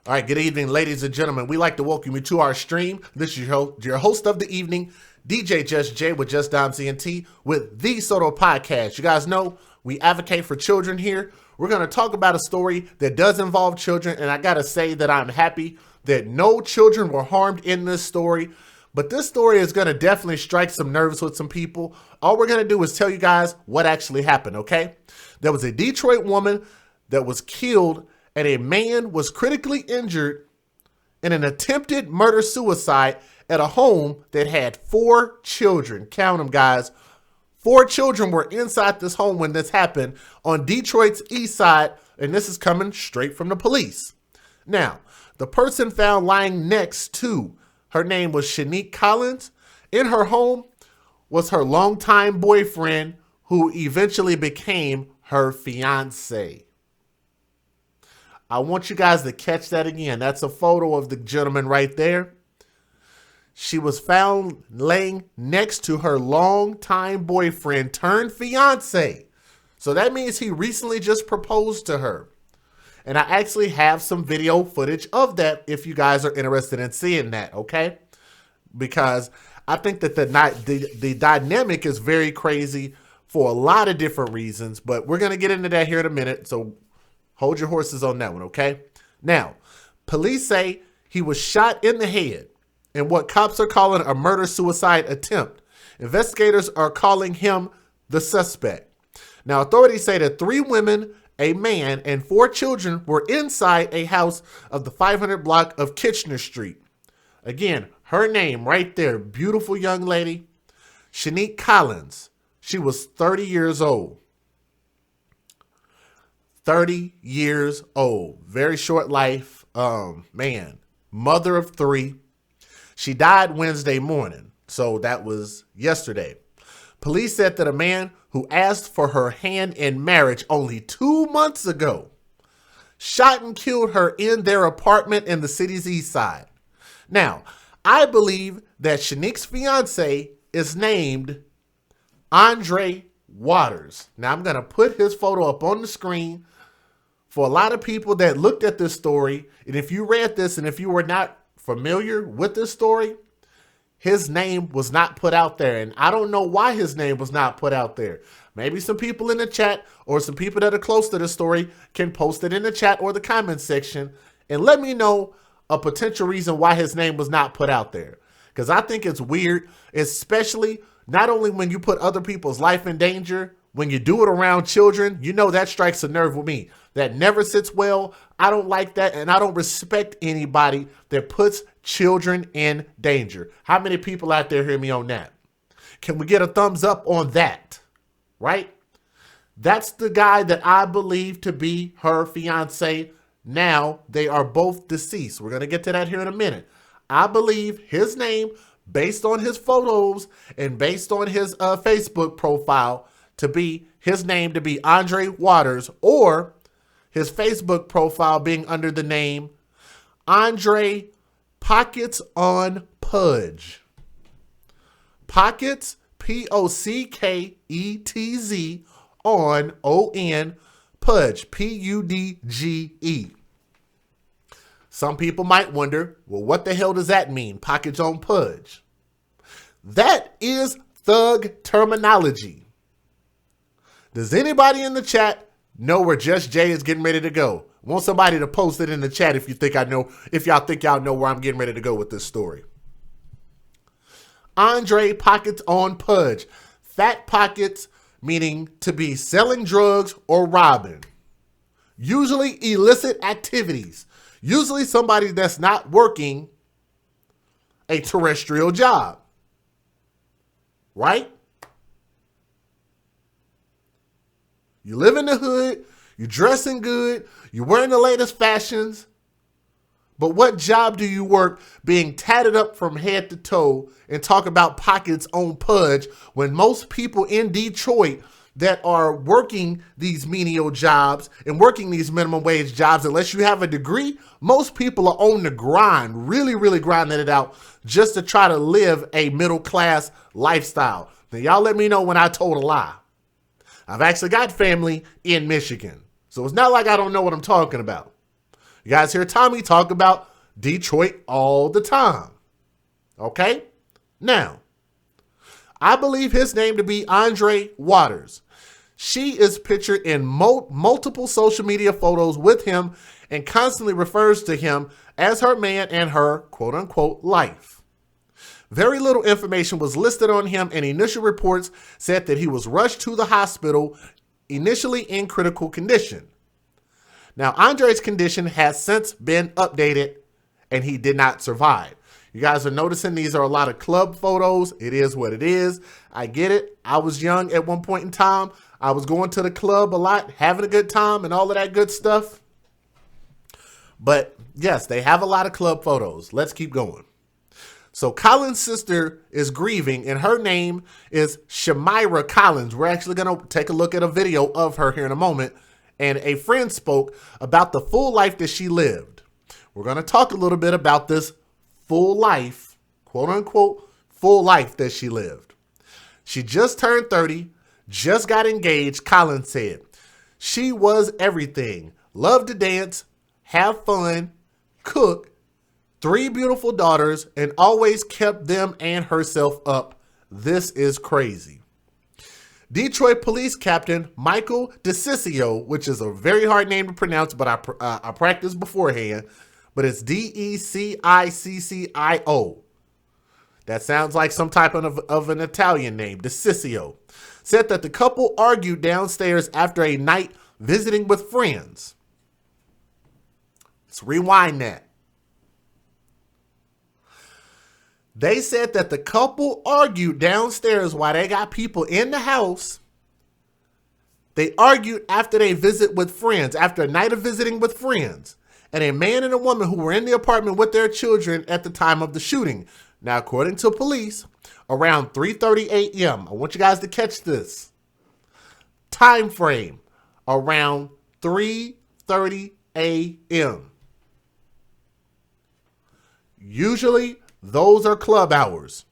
All right, good evening, ladies and gentlemen. We'd like to welcome you to our stream. This is your host of the evening, DJ Just Jay with Just Dom CNT with the Soto Podcast. You guys know we advocate for children here. We're going to talk about a story that does involve children, and I got to say that I'm happy that no children were harmed in this story. But this story is going to definitely strike some nerves with some people. All we're going to do is tell you guys what actually happened, okay? There was a Detroit woman that was killed, and a man was critically injured in an attempted murder-suicide at a home that had 4 children. Count them, guys. 4 children were inside this home when this happened on Detroit's east side, and this is coming straight from the police. Now, the person found lying next to, her name was Shinique Collins. In her home was her longtime boyfriend, who eventually became her fiance. I want you guys to catch that again. That's a photo of the gentleman right there. She was found laying next to her longtime boyfriend turned fiance. So that means he recently just proposed to her. And I actually have some video footage of that if you guys are interested in seeing that, okay? Because I think that the dynamic is very crazy for a lot of different reasons, but we're going to get into that here in a minute, so hold your horses on that one, okay? Now, police say he was shot in the head in what cops are calling a murder-suicide attempt. Investigators are calling him the suspect. Now, authorities say that 3 women, a man, and 4 children were inside a house of the 500 block of Kitchener Street. Again, her name right there, beautiful young lady, Shinique Collins. She was 30 years old. 30 years old. Very short life. Man, mother of 3. She died Wednesday morning, so that was yesterday. Police said that a man who asked for her hand in marriage only 2 months ago shot and killed her in their apartment in the city's east side. Now, I believe that Shanique's fiance is named Andre Waters. Now, I'm going to put his photo up on the screen for a lot of people that looked at this story. And if you read this and if you were not familiar with this story, his name was not put out there. And I don't know why his name was not put out there. Maybe some people in the chat or some people that are close to the story can post it in the chat or the comment section and let me know a potential reason why his name was not put out there. Because I think it's weird, especially not only when you put other people's life in danger, when you do it around children, you know that strikes a nerve with me. That never sits well. I don't like that, and I don't respect anybody that puts children in danger. How many people out there hear me on that? Can we get a thumbs up on that? Right? That's the guy that I believe to be her fiance. Now, they are both deceased. We're going to get to that here in a minute. I believe his name, based on his photos and based on his Facebook profile, to be his name to be Andre Waters, or his Facebook profile being under the name Andre Pockets on Pudge. Pockets, Pocketz on O-N, Pudge, Pudge. Some people might wonder, well, what the hell does that mean? Pockets on Pudge. That is thug terminology. Does anybody in the chat know where Just Jay is getting ready to go? I want somebody to post it in the chat if you think I know, if y'all think y'all know where I'm getting ready to go with this story. Andre Pockets on Pudge. Fat pockets, meaning to be selling drugs or robbing. Usually illicit activities. Usually somebody that's not working a terrestrial job. Right? You live in the hood, you're dressing good, you're wearing the latest fashions, but what job do you work being tatted up from head to toe and talk about pockets on Pudge when most people in Detroit that are working these menial jobs and working these minimum wage jobs, unless you have a degree, most people are on the grind, really grinding it out just to try to live a middle class lifestyle. Now, y'all let me know when I told a lie. I've actually got family in Michigan, so it's not like I don't know what I'm talking about. You guys hear Tommy talk about Detroit all the time. Okay? Now, I believe his name to be Andre Waters. She is pictured in multiple social media photos with him and constantly refers to him as her man and her quote-unquote life. Very little information was listed on him, and initial reports said that he was rushed to the hospital, initially in critical condition. Now, Andre's condition has since been updated, and he did not survive. You guys are noticing these are a lot of club photos. It is what it is. I get it. I was young at one point in time. I was going to the club a lot, having a good time and all of that good stuff. But yes, they have a lot of club photos. Let's keep going. So Collins' sister is grieving, and her name is Shinique Collins. We're actually going to take a look at a video of her here in a moment. And a friend spoke about the full life that she lived. We're going to talk a little bit about this full life, quote unquote, full life that she lived. She just turned 30, just got engaged, Collins said. She was everything. Loved to dance, have fun, cook, 3 beautiful daughters, and always kept them and herself up. This is crazy. Detroit Police Captain Michael DeCiccio, which is a very hard name to pronounce, but I practiced beforehand, but it's DeCiccio. That sounds like some type of an Italian name, DeCiccio, said that the couple argued downstairs after a night visiting with friends. Let's rewind that. They said that the couple argued downstairs while they got people in the house. They argued after they visit with friends, after a night of visiting with friends, and a man and a woman who were in the apartment with their children at the time of the shooting. Now, according to police, around 3:30 a.m., I want you guys to catch this time frame, around 3:30 a.m. Usually, those are club hours.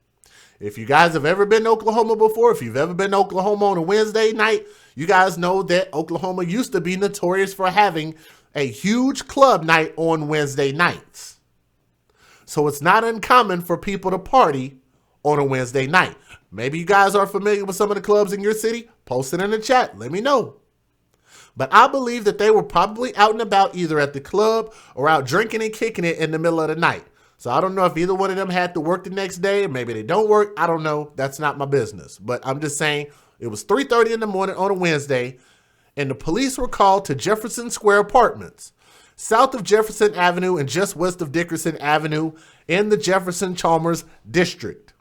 If you guys have ever been to Oklahoma before, if you've ever been to Oklahoma on a Wednesday night, you guys know that Oklahoma used to be notorious for having a huge club night on Wednesday nights. So it's not uncommon for people to party on a Wednesday night. Maybe you guys are familiar with some of the clubs in your city. Post it in the chat. Let me know. But I believe that they were probably out and about either at the club or out drinking and kicking it in the middle of the night. So I don't know if either one of them had to work the next day. Maybe they don't work. I don't know. That's not my business. But I'm just saying it was 3:30 in the morning on a Wednesday, and the police were called to Jefferson Square Apartments, south of Jefferson Avenue and just west of Dickerson Avenue in the Jefferson-Chalmers district.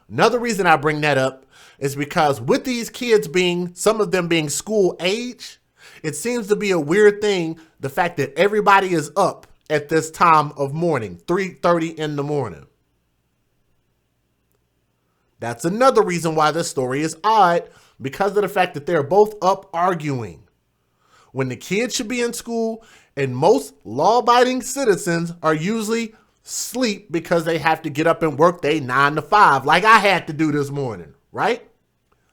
Another reason I bring that up is because with these kids some of them being school age, it seems to be a weird thing, the fact that everybody is up at this time of morning, 3:30 in the morning. That's another reason why this story is odd, because of the fact that they're both up arguing when the kids should be in school, and most law-abiding citizens are usually asleep because they have to get up and work their 9 to 5, like I had to do this morning, right?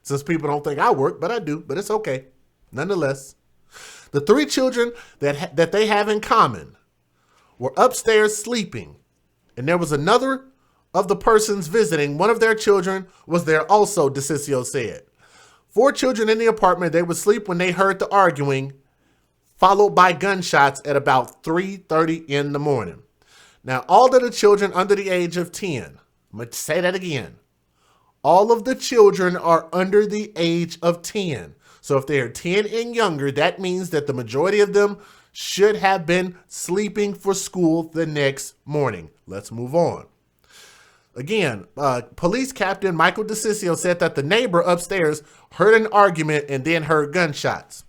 Since people don't think I work, but I do, but it's okay. Nonetheless, the 3 children that they have in common were upstairs sleeping, and there was another of the persons visiting. One of their children was there also, DeCiccio said. 4 children in the apartment. They would sleep when they heard the arguing, followed by gunshots at about 3:30 in the morning. Now, all of the children under the age of 10, I'm going to say that again. All of the children are under the age of 10. So if they are 10 and younger, that means that the majority of them should have been sleeping for school the next morning. Let's move on. Again, Police Captain Michael DeCiccio said that the neighbor upstairs heard an argument and then heard gunshots.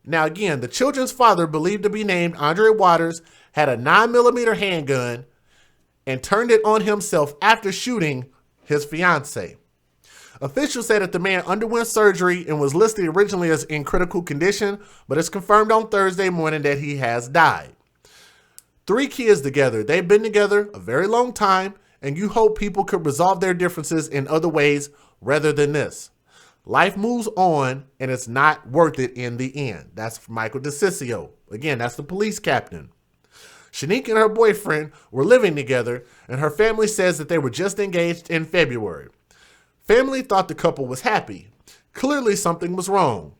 Now, again, the children's father, believed to be named Andre Waters, had a 9mm handgun and turned it on himself after shooting his fiancée. Officials said that the man underwent surgery and was listed originally as in critical condition, but it's confirmed on Thursday morning that he has died. 3 kids together. They've been together a very long time, and you hope people could resolve their differences in other ways rather than this. Life moves on, and it's not worth it in the end. That's Michael DeCiccio. Again, that's the police captain. Shinique and her boyfriend were living together, and her family says that they were just engaged in February. Family thought the couple was happy. Clearly, something was wrong.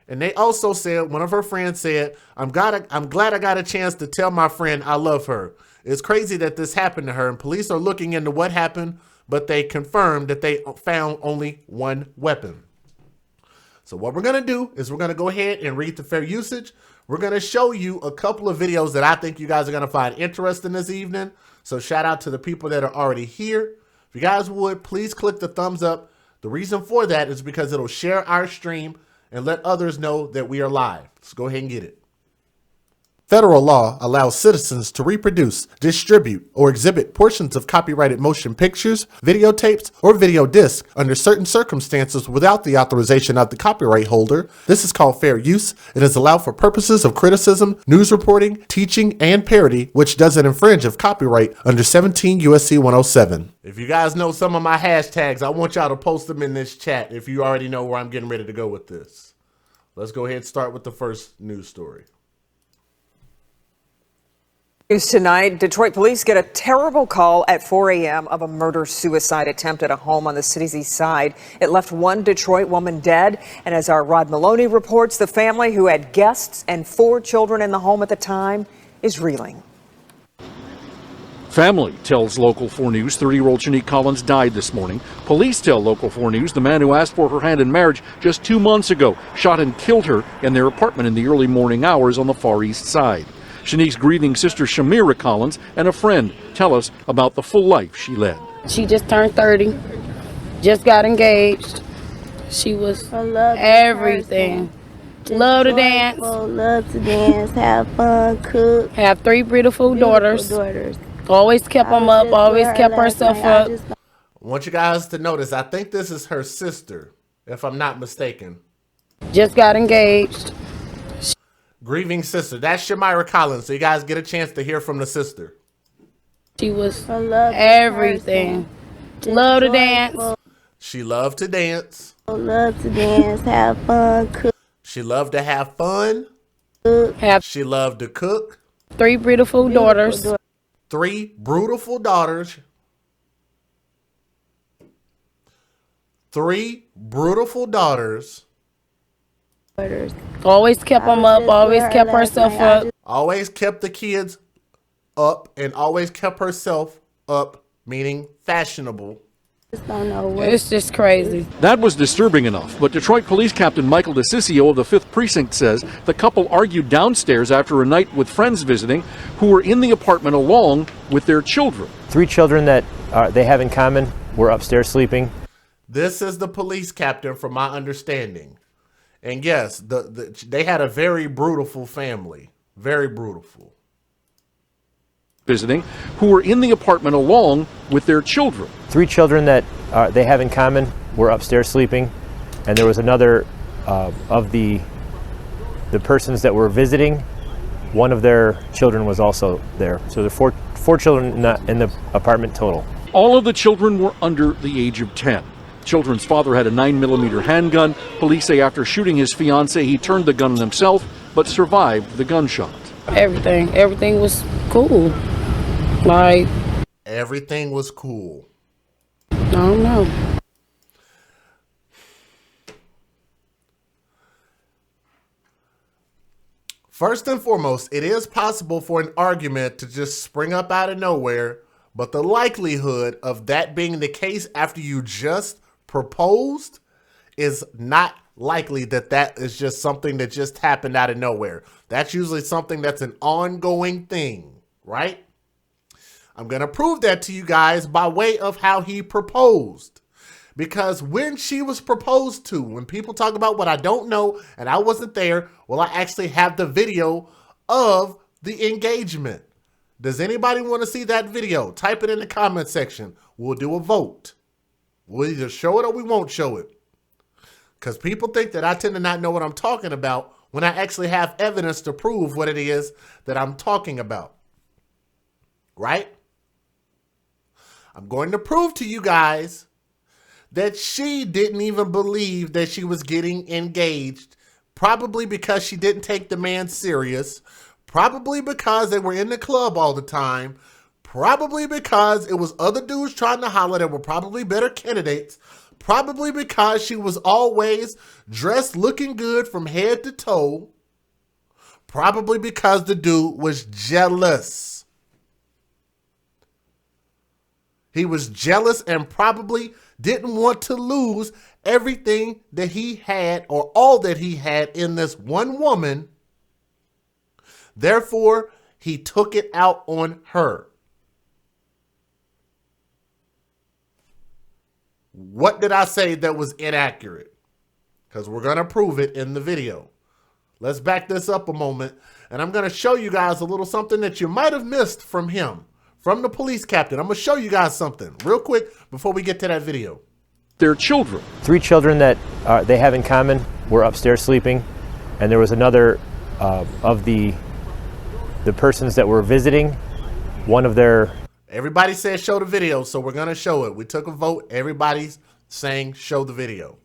And they also said, one of her friends said, I'm glad I got a chance to tell my friend I love her. It's crazy that this happened to her, and police are looking into what happened, but they confirmed that they found only one weapon. So what we're going to do is we're going to go ahead and read the fair usage. We're going to show you a couple of videos that I think you guys are going to find interesting this evening. So shout out to the people that are already here. If you guys would, please click the thumbs up. The reason for that is because it'll share our stream and let others know that we are live. Let's go ahead and get it. Federal law allows citizens to reproduce, distribute, or exhibit portions of copyrighted motion pictures, videotapes, or video discs under certain circumstances without the authorization of the copyright holder. This is called fair use. It is allowed for purposes of criticism, news reporting, teaching, and parody, which doesn't infringe of copyright under 17 U.S.C. 107. If you guys know some of my hashtags, I want y'all to post them in this chat if you already know where I'm getting ready to go with this. Let's go ahead and start with the first news story. News tonight, Detroit police get a terrible call at 4 a.m. of a murder-suicide attempt at a home on the city's east side. It left one Detroit woman dead, and as our Rod Maloney reports, the family, who had guests and 4 children in the home at the time, is reeling. Family tells Local 4 News 30-year-old Shinique Collins died this morning. Police tell Local 4 News the man who asked for her hand in marriage just 2 months ago shot and killed her in their apartment in the early morning hours on the Far East Side. Shanique's grieving sister Shamira Collins and a friend tell us about the full life she led. She just turned 30, just got engaged. She was everything. Love to dance. Love to dance, have fun, cook. Have 3 beautiful daughters. Always kept them up, always kept herself up. I want you guys to notice, I think this is her sister, if I'm not mistaken. Just got engaged. Grieving sister. That's Shamira Collins. So you guys get a chance to hear from the sister. She was everything. Love to dance. She loved to dance. Love to dance, have fun, cook. She loved to have fun. She loved to cook. 3 beautiful daughters. 3 beautiful daughters. 3 beautiful daughters. Always kept them up, always kept herself up. Always kept the kids up and always kept herself up, meaning fashionable. It's just crazy. That was disturbing enough, but Detroit Police Captain Michael DeCiccio of the 5th Precinct says the couple argued downstairs after a night with friends visiting who were in the apartment along with their children. 3 children that they have in common were upstairs sleeping. This is the police captain from my understanding. And yes, they had a very brutal family. Very brutal. Visiting who were in the apartment along with their children. 3 children that they have in common were upstairs sleeping, and there was another of the persons that were visiting. One of their children was also there. So there are four children in the apartment total. All of the children were under the age of 10. Children's father had a 9mm handgun. Police say after shooting his fiancée, he turned the gun on himself, but survived the gunshot. Everything was cool. Everything was cool. I don't know. First and foremost, it is possible for an argument to just spring up out of nowhere, but the likelihood of that being the case after you just proposed is not likely. That is just something that just happened out of nowhere. That's usually something that's an ongoing thing, right? I'm going to prove that to you guys by way of how he proposed. Because when she was proposed to, when people talk about what I don't know and I wasn't there, well, I actually have the video of the engagement. Does anybody want to see that video? Type it in the comment section. We'll do a vote. We'll either show it or we won't show it. Because people think that I tend to not know what I'm talking about when I actually have evidence to prove what it is that I'm talking about. Right? I'm going to prove to you guys that she didn't even believe that she was getting engaged, probably because she didn't take the man serious, probably because they were in the club all the time, probably because it was other dudes trying to holler that were probably better candidates, probably because she was always dressed looking good from head to toe, probably because the dude was jealous. He was jealous and probably didn't want to lose everything that he had or all that he had in this one woman. Therefore, he took it out on her. What did I say that was inaccurate? Because we're going to prove it in the video. Let's back this up a moment, and I'm going to show you guys a little something that you might have missed from him, from the police captain. I'm going to show you guys something real quick before we get to that video. Their children. 3 children that they have in common were upstairs sleeping, and there was another of the persons that were visiting. One of their... Everybody said show the video, so we're going to show it. We took a vote. Everybody's saying show the video.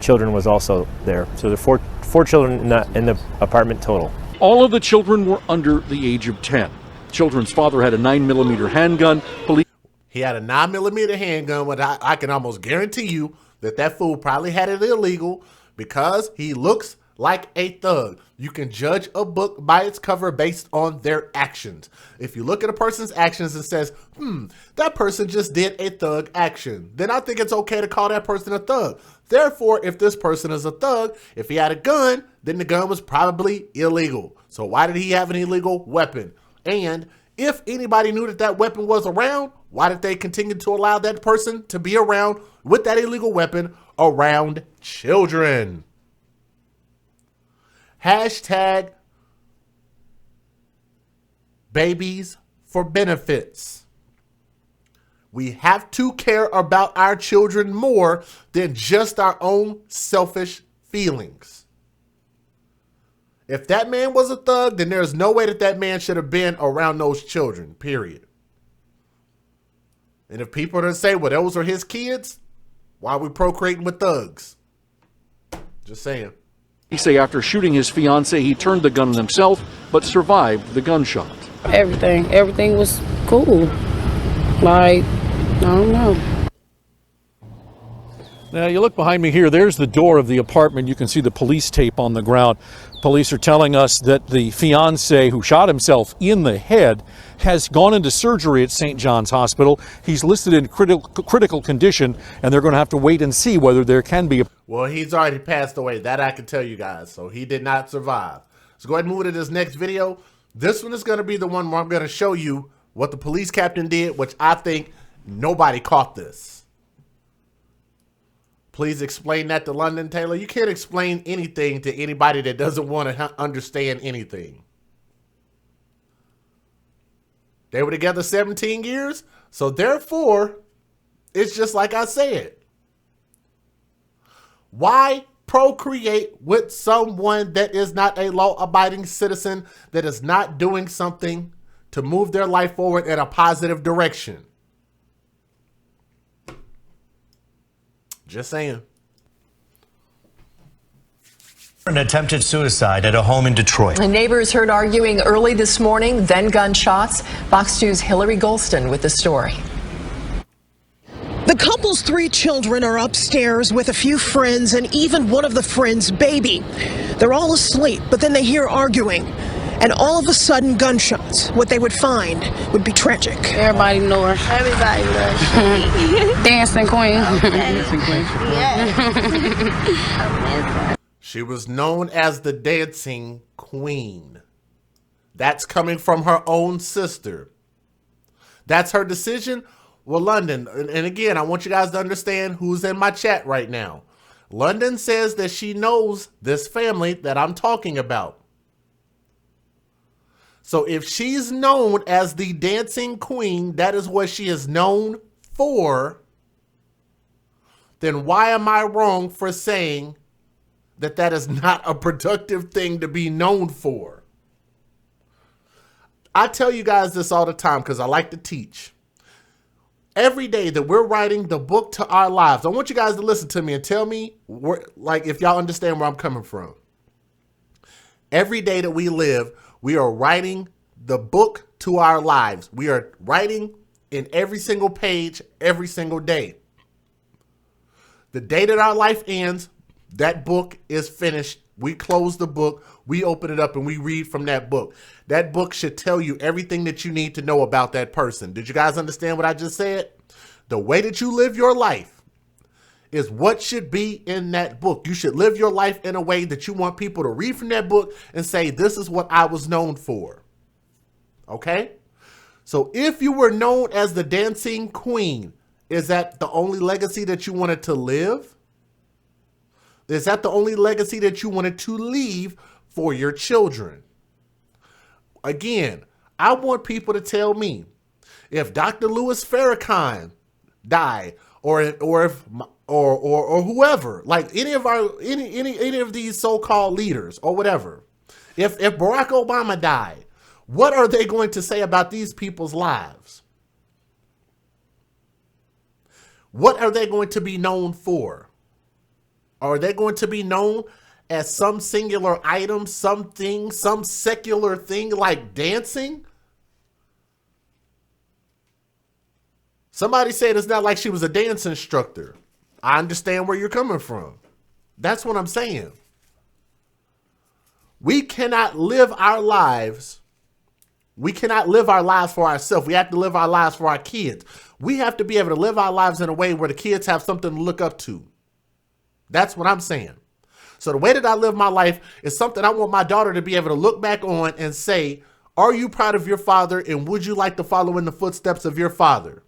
Children was also there. So there are four children in the apartment total. All of the children were under the age of 10. Children's father had a 9mm handgun. He had a 9mm handgun, but I can almost guarantee you that fool probably had it illegal because he looks like a thug. You can judge a book by its cover based on their actions. If you look at a person's actions and says, that person just did a thug action, then I think it's okay to call that person a thug. Therefore, if this person is a thug, if he had a gun, then the gun was probably illegal. So why did he have an illegal weapon? And if anybody knew that weapon was around, why did they continue to allow that person to be around with that illegal weapon around children? Hashtag babies for benefits. We have to care about our children more than just our own selfish feelings. If that man was a thug, then there's no way that man should have been around those children, period. And if people are going to say, well, those are his kids, why are we procreating with thugs? Just saying. He say after shooting his fiancée, he turned the gun on himself, but survived the gunshot. Everything was cool. Like, I don't know. Now, you look behind me here, there's the door of the apartment. You can see the police tape on the ground. Police are telling us that the fiancé who shot himself in the head has gone into surgery at St. John's Hospital. He's listed in critical condition, and they're going to have to wait and see whether there can be a... Well, he's already passed away. That I can tell you guys. So he did not survive. So go ahead and move to this next video. This one is going to be the one where I'm going to show you what the police captain did, which I think nobody caught this. Please explain that to London Taylor. You can't explain anything to anybody that doesn't want to understand anything. They were together 17 years, so therefore, it's just like I said. Why procreate with someone that is not a law-abiding citizen, that is not doing something to move their life forward in a positive direction? Just saying. An attempted suicide at a home in Detroit. And neighbors heard arguing early this morning, then gunshots. Fox 2's Hillary Golston with the story. The couple's 3 children are upstairs with a few friends and even one of the friends' baby. They're all asleep, but then they hear arguing. And all of a sudden, gunshots. What they would find would be tragic. Everybody know her. Everybody loves Shinique. Dancing queen. Dancing queen. Yeah. She was known as the dancing queen. That's coming from her own sister. That's her decision. Well, London, and again, I want you guys to understand who's in my chat right now. London says that she knows this family that I'm talking about. So if she's known as the dancing queen, that is what she is known for, then why am I wrong for saying that that is not a productive thing to be known for? I tell you guys this all the time because I like to teach. every day that we're writing the book to our lives, I want you guys to listen to me and tell me like if y'all understand where I'm coming from. Every day that we live, we are writing the book to our lives. We are writing in every single page, every single day. The day that our life ends, that book is finished. We close the book, we open it up, and we read from that book. That book should tell you everything that you need to know about that person. Did you guys understand what I just said? The way that you live your life is what should be in that book. You should live your life in a way that you want people to read from that book and say, this is what I was known for. Okay? So if you were known as the dancing queen, is that the only legacy that you wanted to live? Is that the only legacy that you wanted to leave for your children? Again, I want people to tell me if Dr. Louis Farrakhan died, or whoever, like any of these so-called leaders or whatever, if Barack Obama died, what are they going to say about these people's lives? What are they going to be known for? Are they going to be known as some singular item, something, some secular thing like dancing? Somebody said it's not like she was a dance instructor. I understand where you're coming from. That's what I'm saying. We cannot live our lives. We cannot live our lives for ourselves. We have to live our lives for our kids. We have to be able to live our lives in a way where the kids have something to look up to. That's what I'm saying. So the way that I live my life is something I want my daughter to be able to look back on and say, are you proud of your father, and would you like to follow in the footsteps of your father?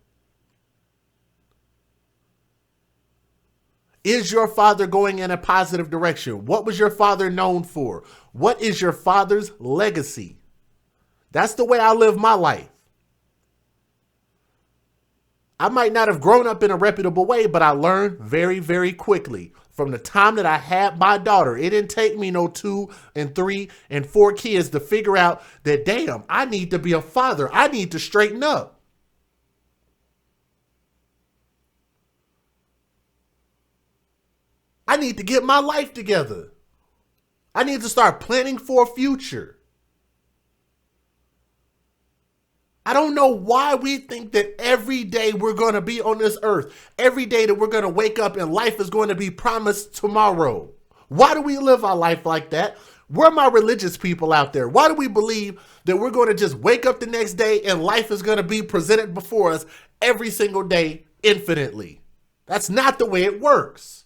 Is your father going in a positive direction? What was your father known for? What is your father's legacy? That's the way I live my life. I might not have grown up in a reputable way, but I learned very, very quickly. From the time that I had my daughter, it didn't take me no 2 and 3 and 4 kids to figure out that, damn, I need to be a father. I need to straighten up. I need to get my life together. I need to start planning for a future. I don't know why we think that every day we're going to be on this earth, every day that we're going to wake up and life is going to be promised tomorrow. Why do we live our life like that? Where are my religious people out there? Why do we believe that we're going to just wake up the next day and life is going to be presented before us every single day infinitely? That's not the way it works.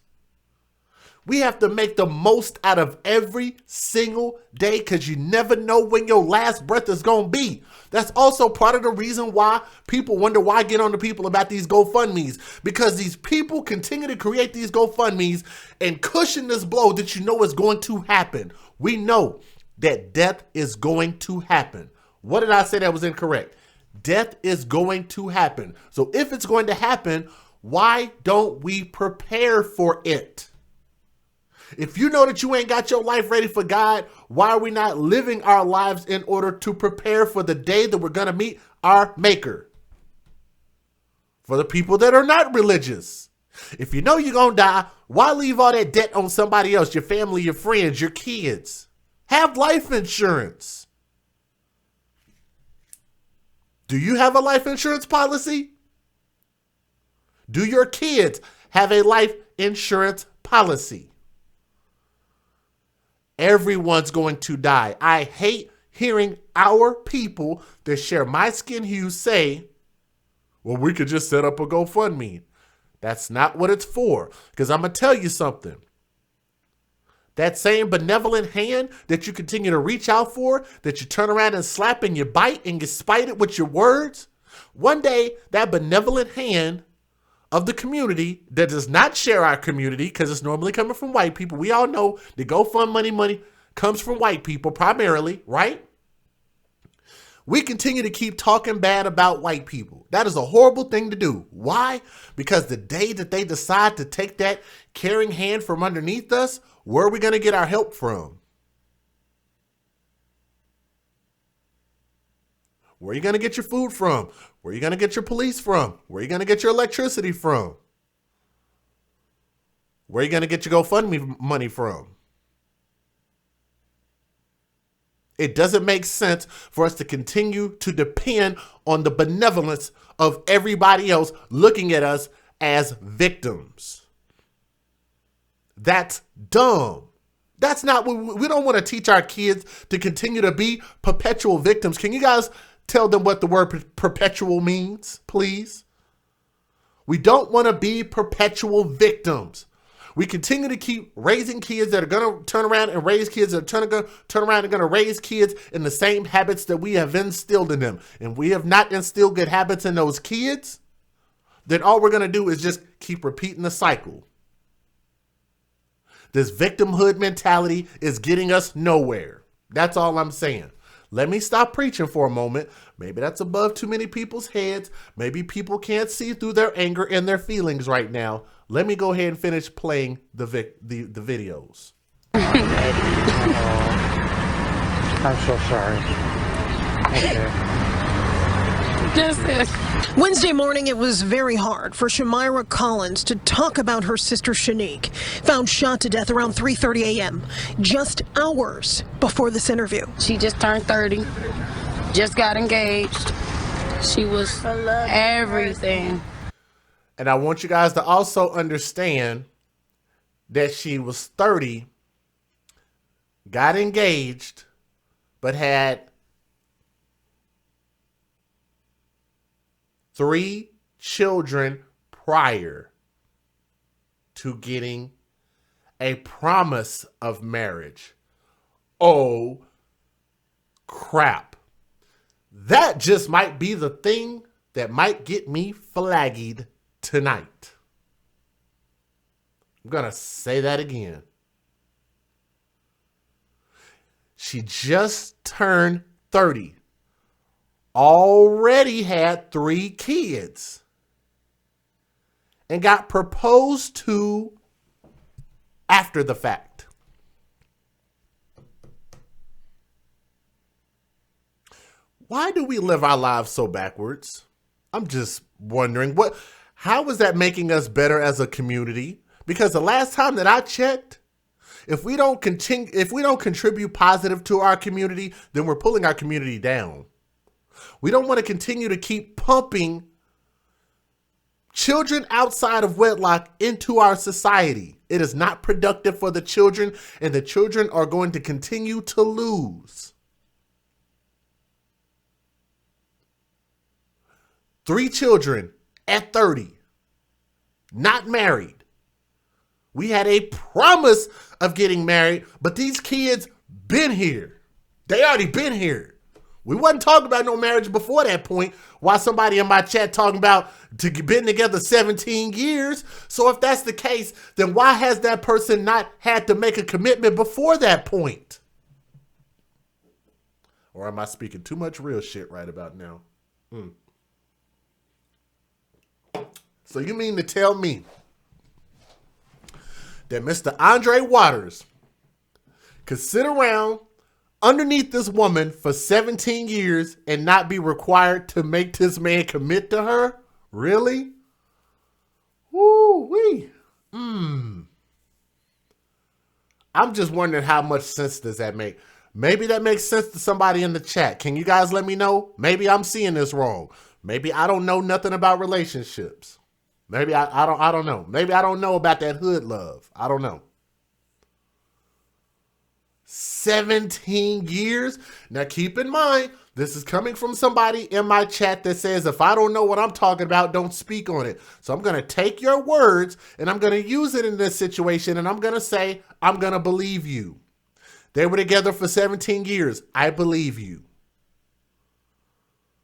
We have to make the most out of every single day because you never know when your last breath is going to be. That's also part of the reason why people wonder why I get on to people about these GoFundMes, because these people continue to create these GoFundMes and cushion this blow that you know is going to happen. We know that death is going to happen. What did I say that was incorrect? Death is going to happen. So if it's going to happen, why don't we prepare for it? If you know that you ain't got your life ready for God, why are we not living our lives in order to prepare for the day that we're going to meet our Maker? For the people that are not religious. If you know you're going to die, why leave all that debt on somebody else, your family, your friends, your kids? Have life insurance. Do you have a life insurance policy? Do your kids have a life insurance policy? Everyone's going to die. I hate hearing our people that share my skin hue say, well, we could just set up a GoFundMe. That's not what it's for. Because I'm going to tell you something. That same benevolent hand that you continue to reach out for, that you turn around and slap and you bite and you spite it with your words, one day that benevolent hand of the community that does not share our community, because it's normally coming from white people. We all know the GoFundMe money comes from white people primarily, right? We continue to keep talking bad about white people. That is a horrible thing to do. Why? Because the day that they decide to take that caring hand from underneath us, where are we going to get our help from? Where are you going to get your food from? Where are you going to get your police from? Where are you going to get your electricity from? Where are you going to get your GoFundMe money from? It doesn't make sense for us to continue to depend on the benevolence of everybody else looking at us as victims. That's dumb. That's not what we don't want to teach our kids to continue to be perpetual victims. Can you guys tell them what the word perpetual means, please? We don't want to be perpetual victims. We continue to keep raising kids that are going to turn around and raise kids that are going to turn around and going to raise kids in the same habits that we have instilled in them. And we have not instilled good habits in those kids, then all we're going to do is just keep repeating the cycle. This victimhood mentality is getting us nowhere. That's all I'm saying. Let me stop preaching for a moment. Maybe that's above too many people's heads. Maybe people can't see through their anger and their feelings right now. Let me go ahead and finish playing the videos. I'm so sorry. Okay. Wednesday morning, it was very hard for Shinique Collins to talk about her sister Shinique, found shot to death around 3:30 a.m., just hours before this interview. She just turned 30, just got engaged. She was everything. And I want you guys to also understand that she was 30, got engaged, but had 3 children prior to getting a promise of marriage. Oh, crap. That just might be the thing that might get me flagged tonight. I'm going to say that again. She just turned 30. Already had 3 kids and got proposed to after the fact. Why do we live our lives so backwards? I'm just wondering, how is that making us better as a community? Because the last time that I checked, if we don't contribute positive to our community, then we're pulling our community down. We don't want to continue to keep pumping children outside of wedlock into our society. It is not productive for the children, and the children are going to continue to lose. 3 children at 30, not married. We had a promise of getting married, but these kids been here. They already been here. We wasn't talking about no marriage before that point. Why somebody in my chat talking about been together 17 years. So if that's the case, then why has that person not had to make a commitment before that point? Or am I speaking too much real shit right about now? So you mean to tell me that Mr. Andre Waters could sit around underneath this woman for 17 years and not be required to make this man commit to her? Really? Woo-wee. I'm just wondering how much sense does that make? Maybe that makes sense to somebody in the chat. Can you guys let me know? Maybe I'm seeing this wrong. Maybe I don't know nothing about relationships. Maybe I don't know. Maybe I don't know about that hood love. I don't know. 17 years. Now keep in mind, this is coming from somebody in my chat that says, if I don't know what I'm talking about, don't speak on it. So I'm going to take your words and I'm going to use it in this situation. And I'm going to say, I'm going to believe you. They were together for 17 years. I believe you.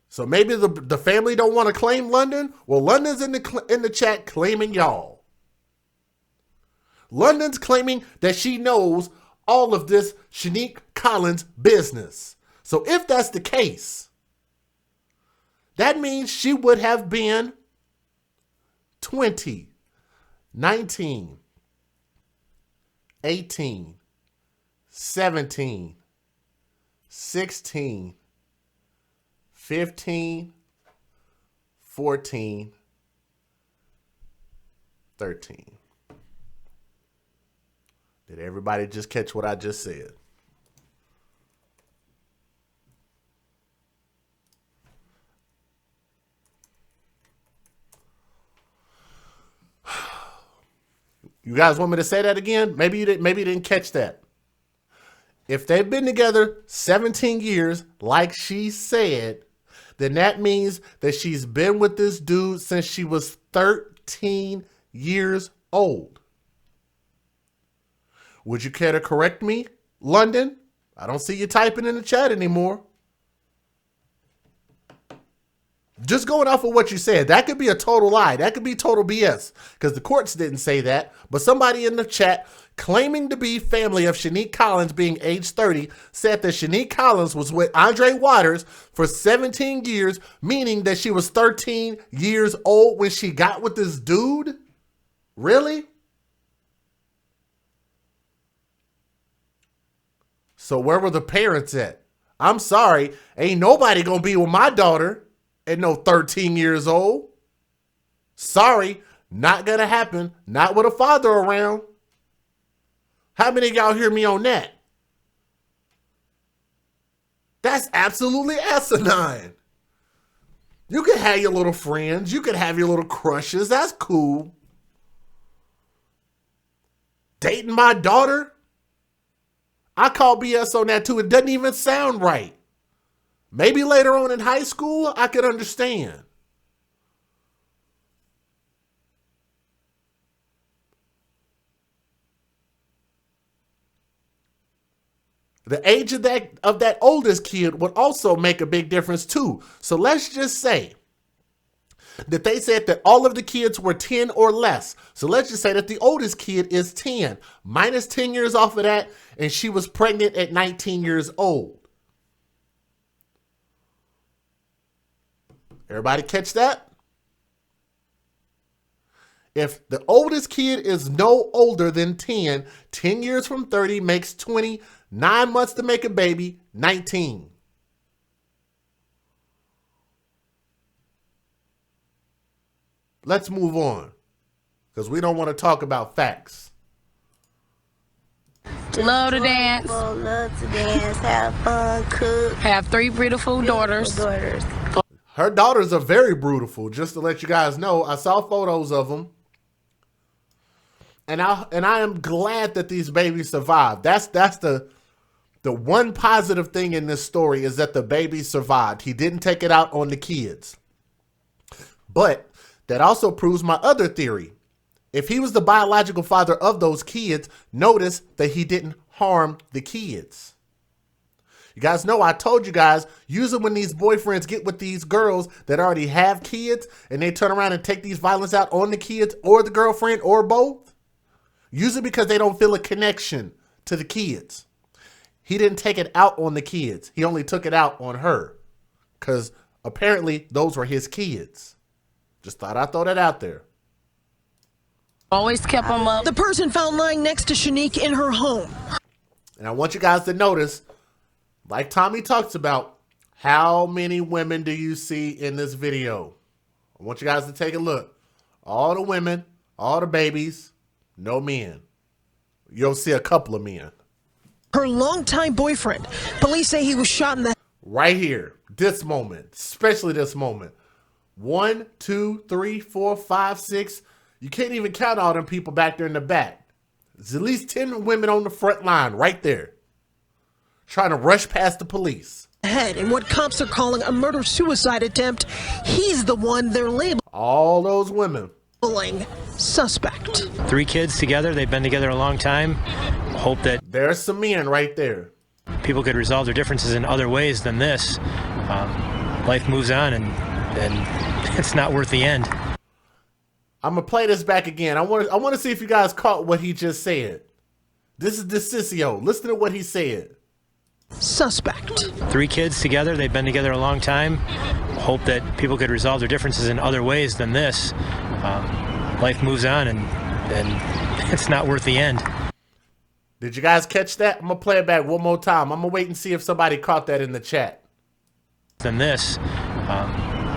So maybe the family don't want to claim London. Well, London's in the chat claiming y'all. London's claiming that she knows all of this Shinique Collins business. So if that's the case, that means she would have been 20, 19, 18, 17, 16, 15, 14, 13. Did everybody just catch what I just said? You guys want me to say that again? Maybe you didn't catch that. If they've been together 17 years, like she said, then that means that she's been with this dude since she was 13 years old. Would you care to correct me, London? I don't see you typing in the chat anymore. Just going off of what you said, that could be a total lie. That could be total BS because the courts didn't say that. But somebody in the chat claiming to be family of Shinique Collins being age 30 said that Shinique Collins was with Andre Waters for 17 years, meaning that she was 13 years old when she got with this dude? Really? So where were the parents at? I'm sorry, ain't nobody gonna be with my daughter at no 13 years old. Sorry, not gonna happen. Not with a father around. How many of y'all hear me on that? That's absolutely asinine. You can have your little friends. You can have your little crushes. That's cool. Dating my daughter? I call BS on that too. It doesn't even sound right. Maybe later on in high school, I could understand. The age of that oldest kid would also make a big difference too. So let's just say that they said that all of the kids were 10 or less. So let's just say that the oldest kid is 10, minus 10 years off of that, and she was pregnant at 19 years old. Everybody catch that? If the oldest kid is no older than 10, 10 years from 30 makes 20, 9 months to make a baby, 19. Let's move on, because we don't want to talk about facts. Love to dance. Love to dance, have fun, cook. Have 3 beautiful daughters. Her daughters are very beautiful, just to let you guys know. I saw photos of them. And I am glad that these babies survived. That's the one positive thing in this story is that the baby survived. He didn't take it out on the kids. But that also proves my other theory. If he was the biological father of those kids, notice that he didn't harm the kids. You guys know I told you guys, usually when these boyfriends get with these girls that already have kids and they turn around and take these violence out on the kids or the girlfriend or both, usually because they don't feel a connection to the kids. He didn't take it out on the kids. He only took it out on her because apparently those were his kids. Just thought I'd throw that out there. Always kept them up. The person found lying next to Shinique in her home. And I want you guys to notice, like Tommy talks about, how many women do you see in this video? I want you guys to take a look. All the women, all the babies, no men. You'll see a couple of men. Her longtime boyfriend. Police say he was shot in the... Right here, this moment, especially this moment. 1, 2, 3, 4, 5, 6. You can't even count all them people back there in the back. There's at least 10 women on the front line right there, trying to rush past the police. Head in what cops are calling a murder-suicide attempt. He's the one they're labeling all those women suspect. 3 kids together. They've been together a long time. Hope that there's some men right there. People could resolve their differences in other ways than this. Life moves on, and it's not worth the end. I'm gonna play this back again. I want to see if you guys caught what he just said. This is DeCiccio. Listen to what he said. Suspect. 3 kids together. They've been together a long time. Hope that people could resolve their differences in other ways than this. Life moves on, and it's not worth the end. Did you guys catch that? I'm gonna play it back one more time. I'm gonna wait and see if somebody caught that in the chat. than this.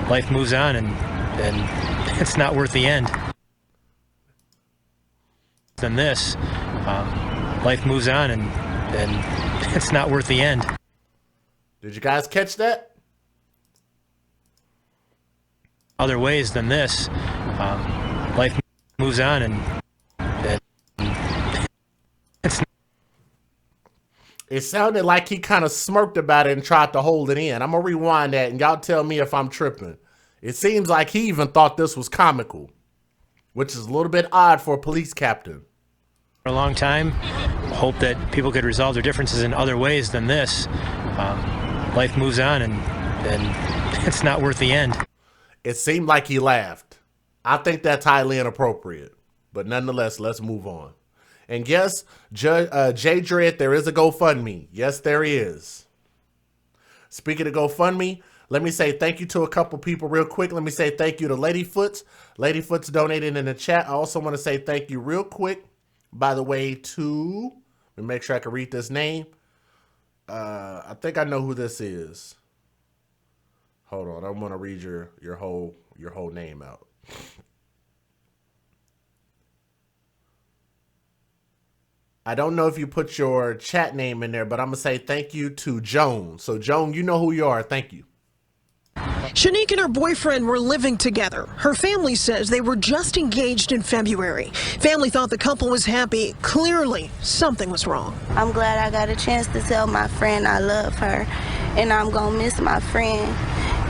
Life moves on, and it's not worth the end. Than this, life moves on, and it's not worth the end. Did you guys catch that? Other ways than this, life moves on, and it's. It sounded like he kind of smirked about it and tried to hold it in. I'm gonna rewind that, and y'all tell me if I'm tripping. It seems like he even thought this was comical, which is a little bit odd for a police captain. For a long time, hope that people could resolve their differences in other ways than this. Life moves on, and it's not worth the end. It seemed like he laughed. I think that's highly inappropriate, but nonetheless, let's move on. And yes, Jay Dread, there is a GoFundMe. Yes, there is. Speaking of GoFundMe, let me say thank you to a couple people real quick. Let me say thank you to Ladyfoots. Ladyfoots donated in the chat. I also want to say thank you real quick, by the way, to, let me make sure I can read this name. I think I know who this is. Hold on, I want to read your whole name out. I don't know if you put your chat name in there, but I'm going to say thank you to Joan. So, Joan, you know who you are. Thank you. Shinique and her boyfriend were living together. Her family says they were just engaged in February. Family thought the couple was happy. Clearly, something was wrong. I'm glad I got a chance to tell my friend I love her, and I'm going to miss my friend.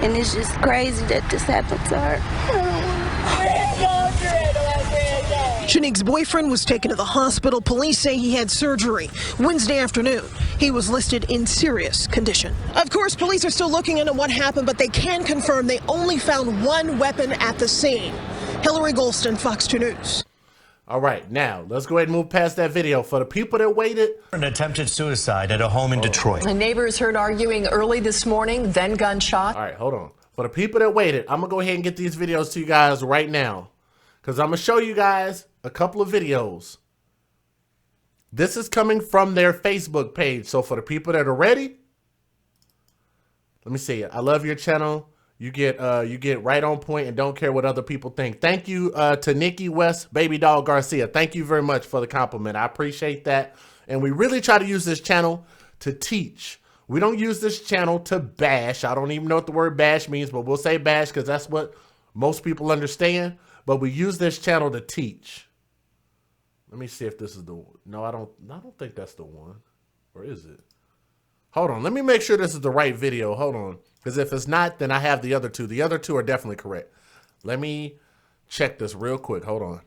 And it's just crazy that this happened to her. Shanique's boyfriend was taken to the hospital. Police say he had surgery Wednesday afternoon. He was listed in serious condition. Of course, police are still looking into what happened, but they can confirm they only found one weapon at the scene. Hillary Golston, Fox 2 News. All right, now let's go ahead and move past that video. For the people that waited, An attempted suicide at a home in Detroit. And neighbors heard arguing early this morning, then gunshots. All right, hold on. For the people that waited, I'm going to go ahead and get these videos to you guys right now, because I'm going to show you guys a couple of videos. This is coming from their Facebook page. So for the people that are ready, let me see it. I love your channel. You get right on point and don't care what other people think. Thank you to Nikki West, Baby Doll Garcia. Thank you very much for the compliment. I appreciate that. And we really try to use this channel to teach. We don't use this channel to bash. I don't even know what the word bash means, but we'll say bash because that's what most people understand. But we use this channel to teach. Let me see if this is the one. No, I don't think that's the one. Or is it? Hold on. Let me make sure this is the right video. Hold on. Because if it's not, then I have the other two. The other two are definitely correct. Let me check this real quick. Hold on.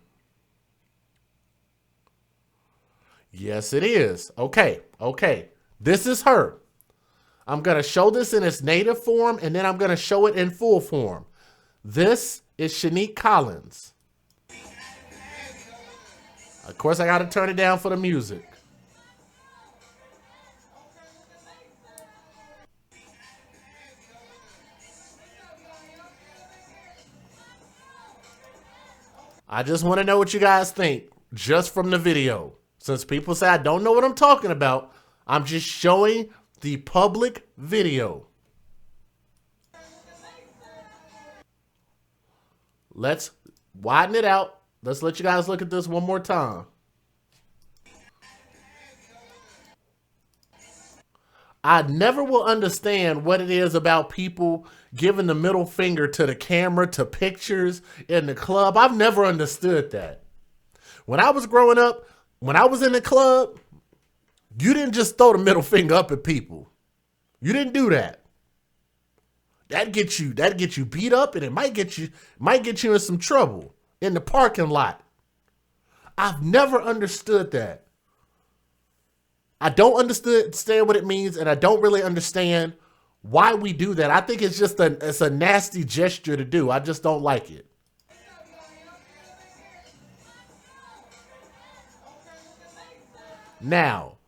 Yes, it is. Okay. Okay. This is her. I'm going to show this in its native form, and then I'm going to show it in full form. This is Shinique Collins. Of course, I got to turn it down for the music. I just want to know what you guys think just from the video. Since people say I don't know what I'm talking about, I'm just showing the public video. Let's widen it out. Let's let you guys look at this one more time. I never will understand what it is about people giving the middle finger to the camera, to pictures in the club. I've never understood that. When I was growing up, when I was in the club, you didn't just throw the middle finger up at people. You didn't do that. That'd get you beat up, and it might get you in some trouble in the parking lot. I've never understood that. I don't understand what it means, and I don't really understand why we do that. I think it's just it's a nasty gesture to do. I just don't like it. Now,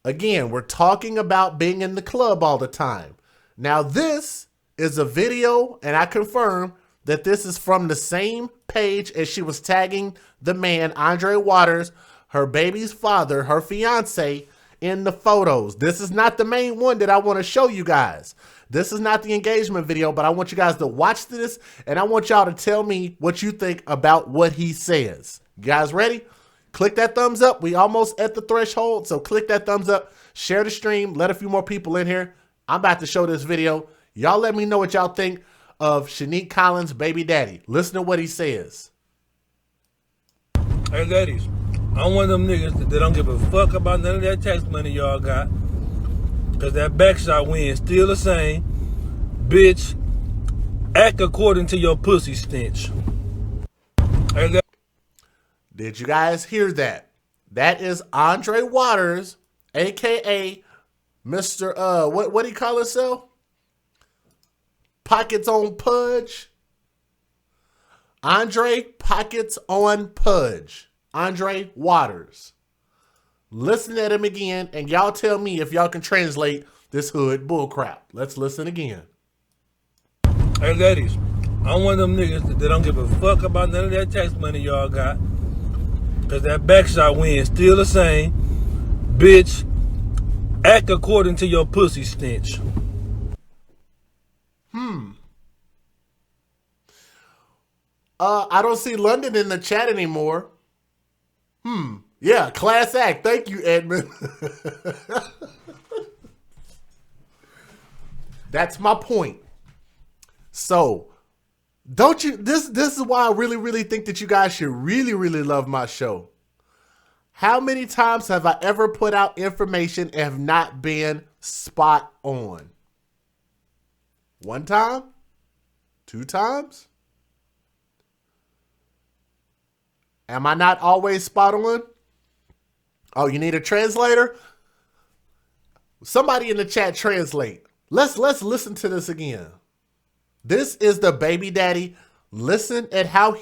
again, we're talking about being in the club all the time. Now, this is a video, and I confirm that this is from the same page as she was tagging the man, Andre Waters, her baby's father, her fiance, in the photos. This is not the main one that I want to show you guys. This is not the engagement video, but I want you guys to watch this, and I want y'all to tell me what you think about what he says. You guys ready? Click that thumbs up. We almost at the threshold, so click that thumbs up. Share the stream. Let a few more people in here. I'm about to show this video. Y'all let me know what y'all think of Shinique Collins' baby daddy. Listen to what he says. Hey, ladies, I'm one of them niggas that don't give a fuck about none of that tax money y'all got. Because that backshot win still the same. Bitch, act according to your pussy stench. Hey, did you guys hear that? That is Andre Waters, a.k.a. Mr. What do you call himself? Pockets on Pudge. Andre Pockets on Pudge. Andre Waters. Listen at him again, and y'all tell me if y'all can translate this hood bullcrap. Let's listen again. Hey, ladies, I'm one of them niggas that don't give a fuck about none of that tax money y'all got. Because that backshot win still the same. Bitch, act according to your pussy stench. I don't see London in the chat anymore. Yeah, class act. Thank you, Edmund. That's my point. So, don't you, this is why I really think that you guys should really love my show. How many times have I ever put out information and have not been spot on? 1 time? 2 times? Am I not always spot on? Oh, you need a translator? Somebody in the chat translate. Let's listen to this again. This is the baby daddy. Listen at how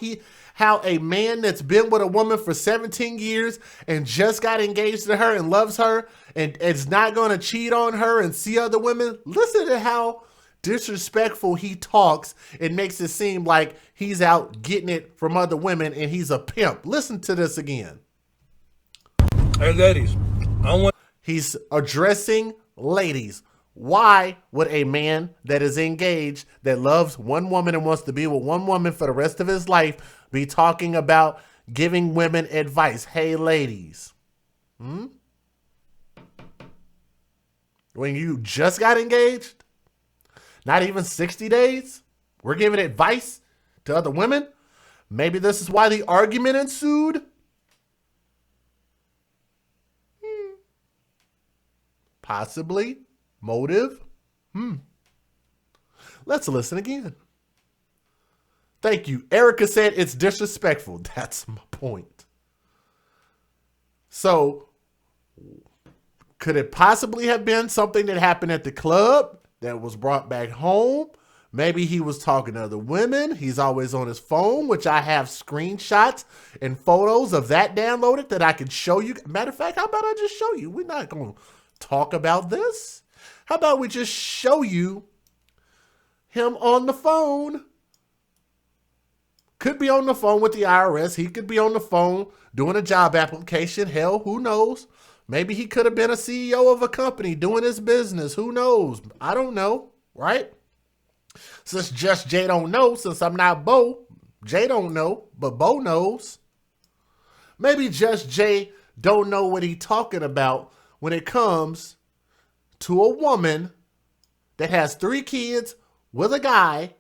a man that's been with a woman for 17 years and just got engaged to her and loves her and is not going to cheat on her and see other women. Listen to how disrespectful he talks. It makes it seem like he's out getting it from other women and he's a pimp. Listen to this again. Hey, ladies, he's addressing ladies. Why would a man that is engaged, that loves one woman and wants to be with one woman for the rest of his life, be talking about giving women advice? Hey, ladies. When you just got engaged, not even 60 days, we're giving advice to other women? Maybe this is why the argument ensued? Possibly. Motive? Let's listen again. Thank you. Erica said it's disrespectful. That's my point. So, could it possibly have been something that happened at the club that was brought back home? Maybe he was talking to other women. He's always on his phone, which I have screenshots and photos of that downloaded that I can show you. Matter of fact, how about I just show you? We're not going to talk about this. How about we just show you him on the phone? Could be on the phone with the IRS. He could be on the phone doing a job application. Hell, who knows? Maybe he could have been a CEO of a company doing his business. Who knows? I don't know, right? Since Just Jay don't know, since I'm not Bo, Jay don't know, but Bo knows. Maybe Just Jay don't know what he talking about when it comes to a woman that has 3 kids with a guy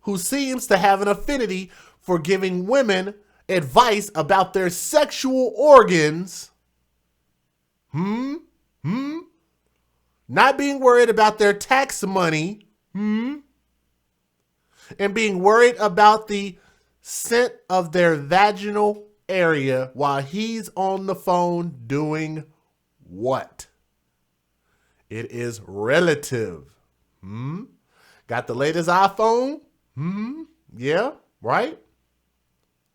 who seems to have an affinity for giving women advice about their sexual organs. Not being worried about their tax money. And being worried about the scent of their vaginal area while he's on the phone doing what? It is relative. Got the latest iPhone? Yeah, right?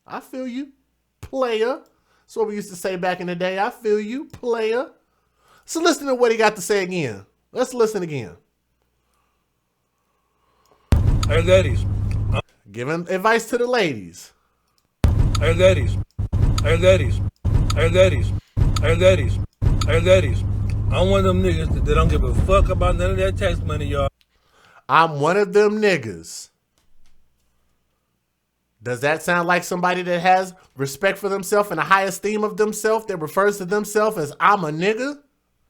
I feel you, player. That's what we used to say back in the day. I feel you, player. So listen to what he got to say again. Let's listen again. Hey, ladies. Giving advice to the ladies. Hey, ladies. Hey, ladies. Hey, ladies. Hey, ladies. Hey, ladies. I'm one of them niggas that don't give a fuck about none of that tax money, y'all. I'm one of them niggas. Does that sound like somebody that has respect for themselves and a high esteem of themselves that refers to themselves as I'm a nigga?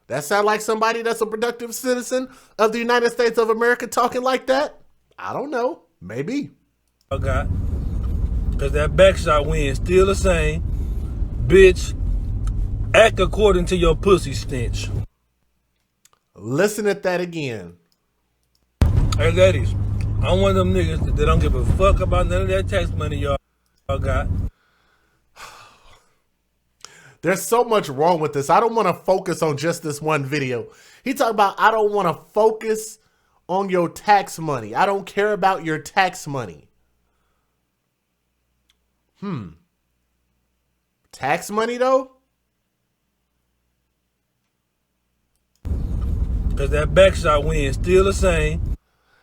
That sound like somebody that's a productive citizen of the United States of America talking like that? I don't know. Maybe. Okay. Because that backshot win still the same. Bitch, act according to your pussy stench. Listen at that again. Hey, ladies, I'm one of them niggas that don't give a fuck about none of that tax money y'all got. There's so much wrong with this. I don't want to focus on just this one video. He talked about, I don't want to focus on your tax money. I don't care about your tax money. Tax money, though? Because that backshot win still the same.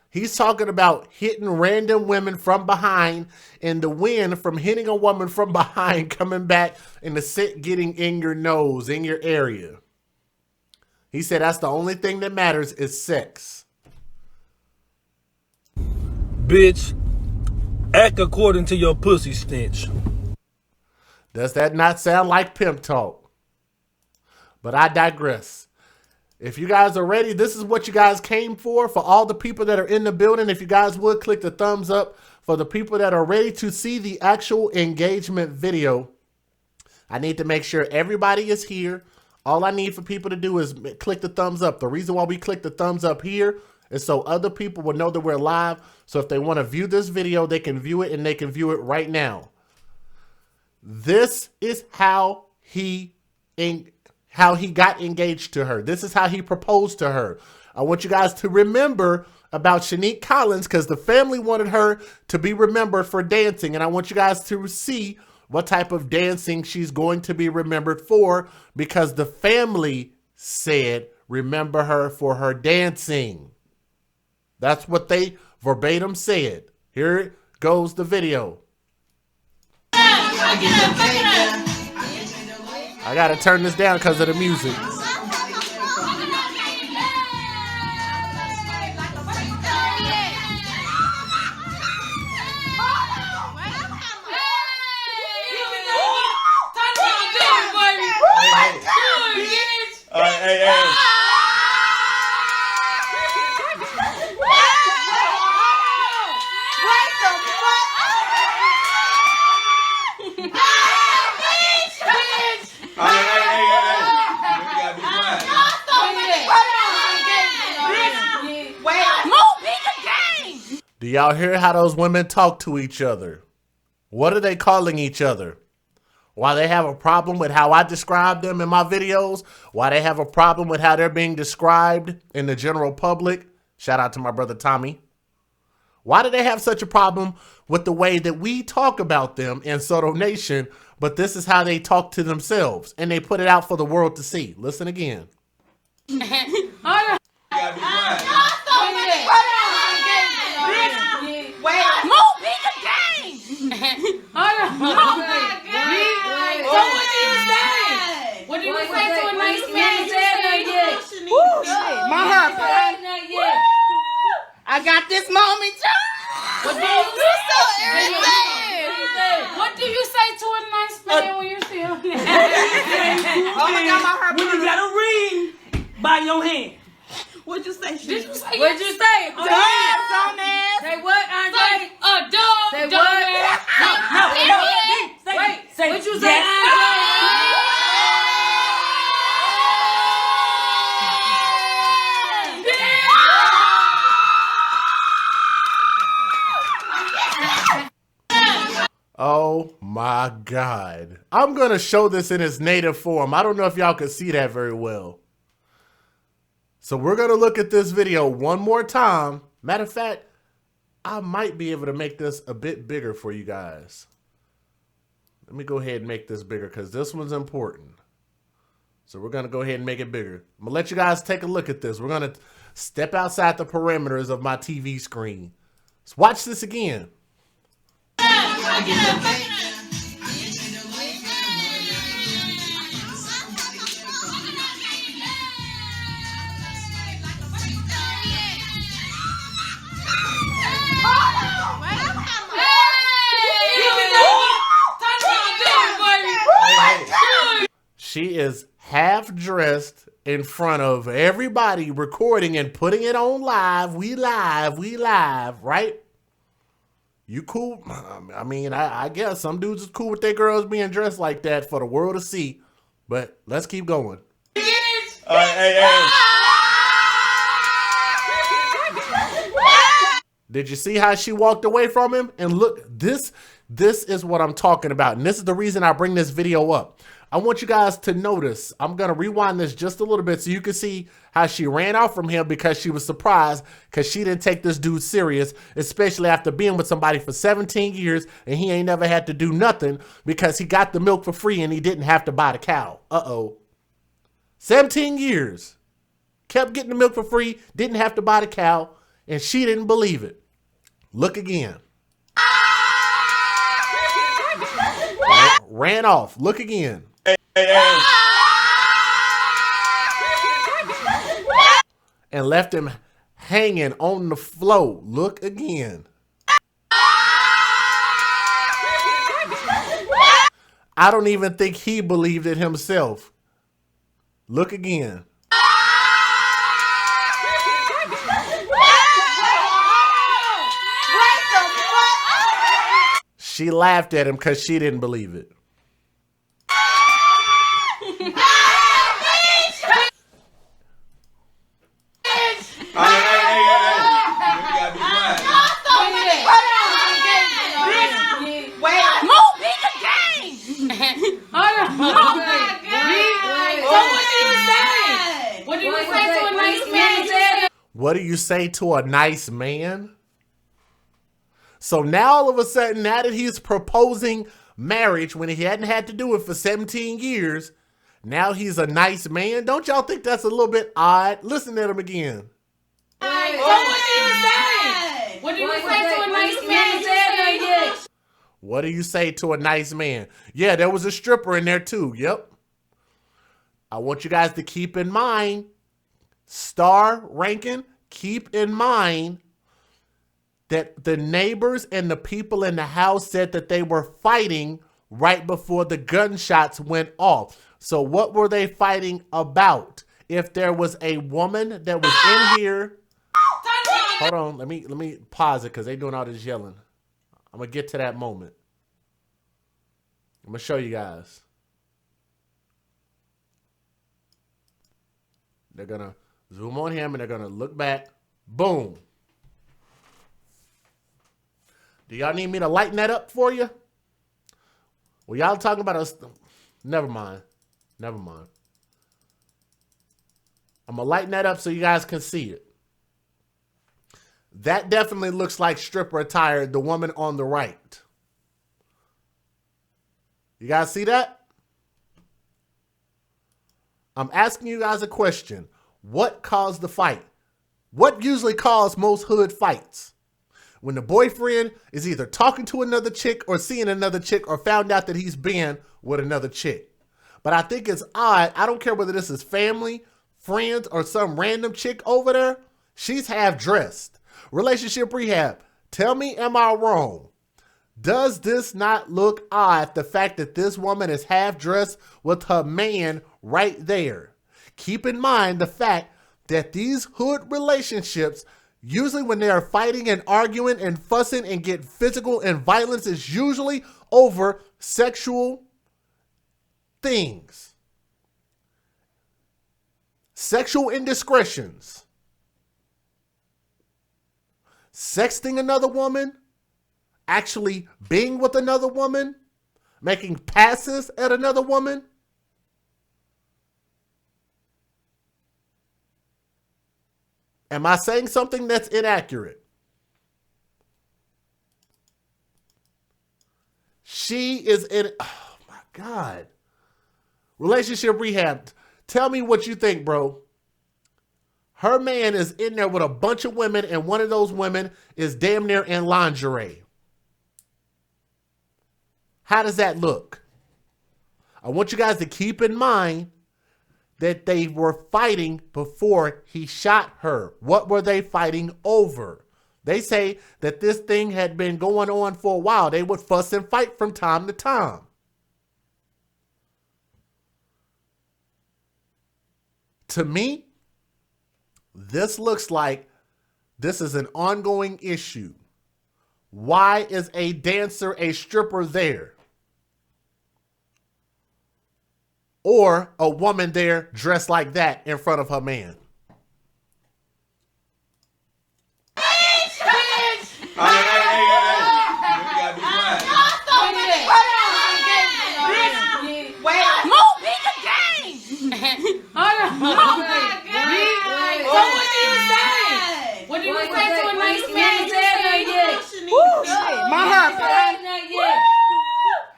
He's talking about hitting random women from behind and the win from hitting a woman from behind coming back and the scent getting in your nose, in your area. He said that's the only thing that matters is sex. Bitch, act according to your pussy stench. Does that not sound like pimp talk? But I digress. If you guys are ready, this is what you guys came for all the people that are in the building. If you guys would click the thumbs up for the people that are ready to see the actual engagement video. I need to make sure everybody is here. All I need for people to do is click the thumbs up. The reason why we click the thumbs up here is so other people will know that we're live. So if they want to view this video, they can view it, and they can view it right now. This is how he got engaged to her. This is how he proposed to her. I want you guys to remember about Shinique Collins because the family wanted her to be remembered for dancing. And I want you guys to see what type of dancing she's going to be remembered for because the family said, remember her for her dancing. That's what they verbatim said. Here goes the video. I gotta turn this down because of the music. Hey. Do y'all hear how those women talk to each other? What are they calling each other? Why they have a problem with how I describe them in my videos? Why they have a problem with how they're being described in the general public? Shout out to my brother Tommy. Why do they have such a problem with the way that we talk about them in Soto Nation, but this is how they talk to themselves and they put it out for the world to see? Listen again. What did you say to a nice man? My heart. I got this moment, What do you say to a nice man when you see him? Oh my God, my heart. When you got a ring by your hand. What'd you say? What'd you say? Say what, Andre? Dog. Say No. Say What'd you say, yes. Oh my God. I'm going to show this in its native form. I don't know if y'all can see that very well. So we're going to look at this video one more time. Matter of fact, I might be able to make this a bit bigger for you guys. Let me go ahead and make this bigger because this one's important. So we're going to go ahead and make it bigger. I'm going to let you guys take a look at this. We're going to step outside the parameters of my TV screen. Let's watch this again. half dressed in front of everybody, recording and putting it on live. We live, right? You cool? I mean, I guess some dudes is cool with their girls being dressed like that for the world to see. But let's keep going. Did you see how she walked away from him? And look, this is what I'm talking about. And this is the reason I bring this video up. I want you guys to notice. I'm going to rewind this just a little bit so you can see how she ran off from him because she was surprised because she didn't take this dude serious, especially after being with somebody for 17 years and he ain't never had to do nothing because he got the milk for free and he didn't have to buy the cow. 17 years. Kept getting the milk for free, didn't have to buy the cow, and she didn't believe it. Look again. Ran off. Look again. And left him hanging on the floor. Look again. I don't even think he believed it himself. Look again. She laughed at him because she didn't believe it. What do you say to a nice man? So now all of a sudden, now that he's proposing marriage when he hadn't had to do it for 17 years, now he's a nice man. Don't y'all think that's a little bit odd? Listen to him again. What do you say to a nice man? What do you say to a nice man? Yeah, there was a stripper in there too. Yep. I want you guys to keep in mind, star ranking, keep in mind that the neighbors and the people in the house said that they were fighting right before the gunshots went off. So what were they fighting about? If there was a woman that was in here. Hold on, let me pause it because they're doing all this yelling. I'm gonna get to that moment. I'm gonna show you guys. They're gonna zoom on him and they're gonna look back. Boom. Do y'all need me to lighten that up for you? Well, y'all talking about us. Never mind. Never mind. I'm going to lighten that up so you guys can see it. That definitely looks like stripper attire, the woman on the right. You guys see that? I'm asking you guys a question. What caused the fight? What usually causes most hood fights? When the boyfriend is either talking to another chick or seeing another chick or found out that he's been with another chick. But I think it's odd. I don't care whether this is family, friends, or some random chick over there. She's half dressed. Relationship rehab. Tell me, am I wrong? Does this not look odd, the fact that this woman is half dressed with her man right there? Keep in mind the fact that these hood relationships, usually when they are fighting and arguing and fussing and get physical and violence, is usually over sexual things. Sexual indiscretions. Sexting another woman. Actually being with another woman. Making passes at another woman. Am I saying something that's inaccurate? She is in, oh my God. Relationship rehab. Tell me what you think, bro. Her man is in there with a bunch of women and one of those women is damn near in lingerie. How does that look? I want you guys to keep in mind that they were fighting before he shot her. What were they fighting over? They say that this thing had been going on for a while. They would fuss and fight from time to time. To me, this looks like this is an ongoing issue. Why is a dancer, a stripper there? Or a woman there dressed like that in front of her man?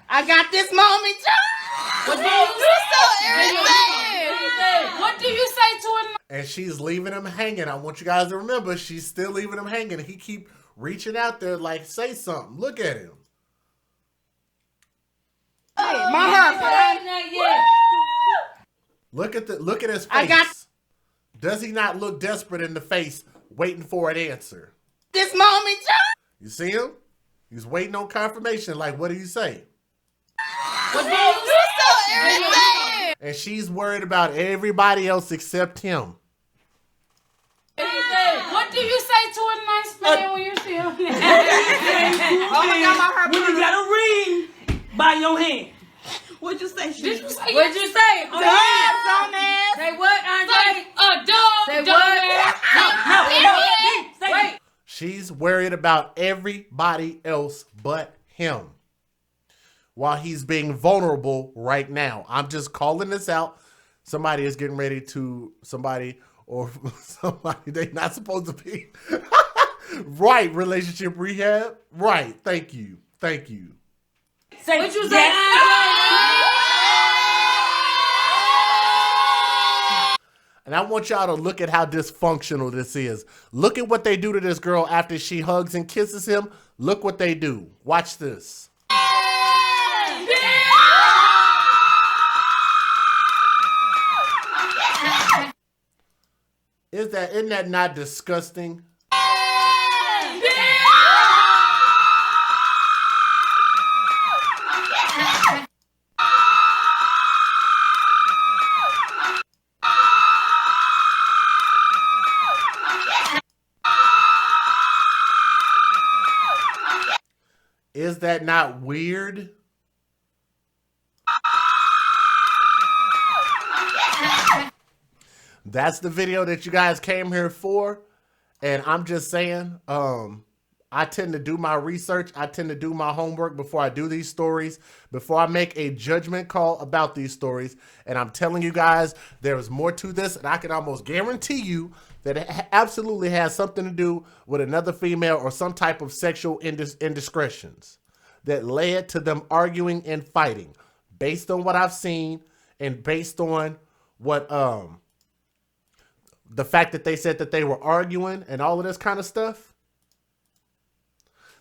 I got this moment, John. What do you say to him? And she's leaving him hanging. I want you guys to remember, she's still leaving him hanging. He keep reaching out there like, say something. Look at him. Look at his face. Does he not look desperate in the face, waiting for an answer? This moment, John. You see him? He's waiting on confirmation. Like, what do you say? And she's worried about everybody else except him. What do you say to a nice man when you see him? Oh my God, my heart. When you got a ring by your hand. What'd you say? Did you say? What'd you say? Dumbass. Say what, Andre? Dumbass. No. Wait. She's worried about everybody else but him while he's being vulnerable right now. I'm just calling this out. Somebody is getting ready to, somebody they're not supposed to be. Right, relationship rehab. Right, thank you. Thank you. Say what you say, And I want y'all to look at how dysfunctional this is. Look at what they do to this girl after she hugs and kisses him. Look what they do. Watch this. Isn't that not disgusting? Is that not weird? That's the video that you guys came here for. And I'm just saying, I tend to do my research. I tend to do my homework before I do these stories, before I make a judgment call about these stories. And I'm telling you guys, there is more to this. And I can almost guarantee you that it absolutely has something to do with another female or some type of sexual indiscretions that led to them arguing and fighting based on what I've seen and based on what, the fact that they said that they were arguing and all of this kind of stuff.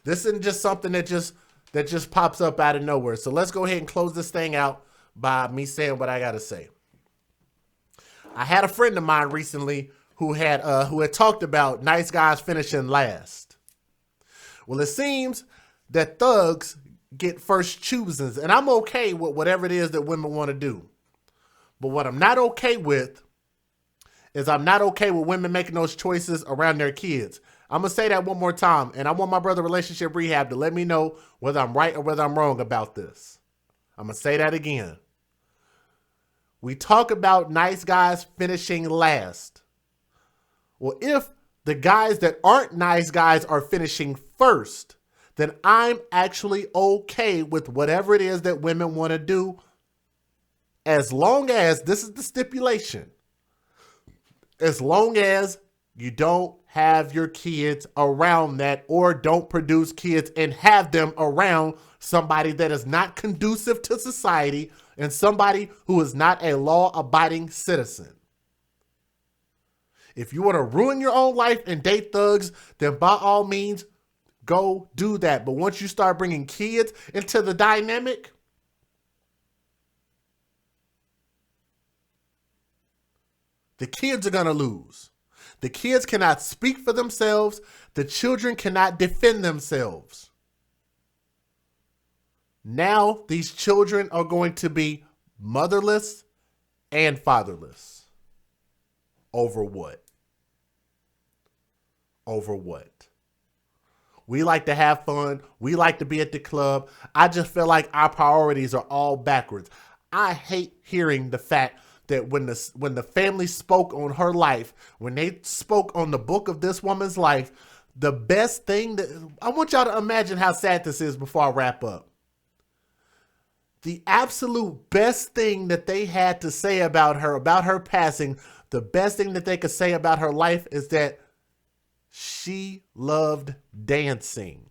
This isn't just something that just pops up out of nowhere. So let's go ahead and close this thing out by me saying what I got to say. I had a friend of mine recently who had talked about nice guys finishing last. Well, it seems that thugs get first choosings, and I'm okay with whatever it is that women want to do. But what I'm not okay with is I'm not okay with women making those choices around their kids. I'm going to say that one more time, and I want my brother Relationship Rehab to let me know whether I'm right or whether I'm wrong about this. I'm going to say that again. We talk about nice guys finishing last. Well, if the guys that aren't nice guys are finishing first, then I'm actually okay with whatever it is that women want to do, as long as, this is the stipulation, as long as you don't have your kids around that, or don't produce kids and have them around somebody that is not conducive to society and somebody who is not a law-abiding citizen. If you want to ruin your own life and date thugs, then by all means, go do that. But once you start bringing kids into the dynamic, the kids are going to lose. The kids cannot speak for themselves. The children cannot defend themselves. Now these children are going to be motherless and fatherless. Over what? Over what? We like to have fun. We like to be at the club. I just feel like our priorities are all backwards. I hate hearing the fact that when the family spoke on her life, when they spoke on the book of this woman's life, the best thing that I want y'all to imagine how sad this is before I wrap up. The absolute best thing that they had to say about her passing, the best thing that they could say about her life is that she loved dancing.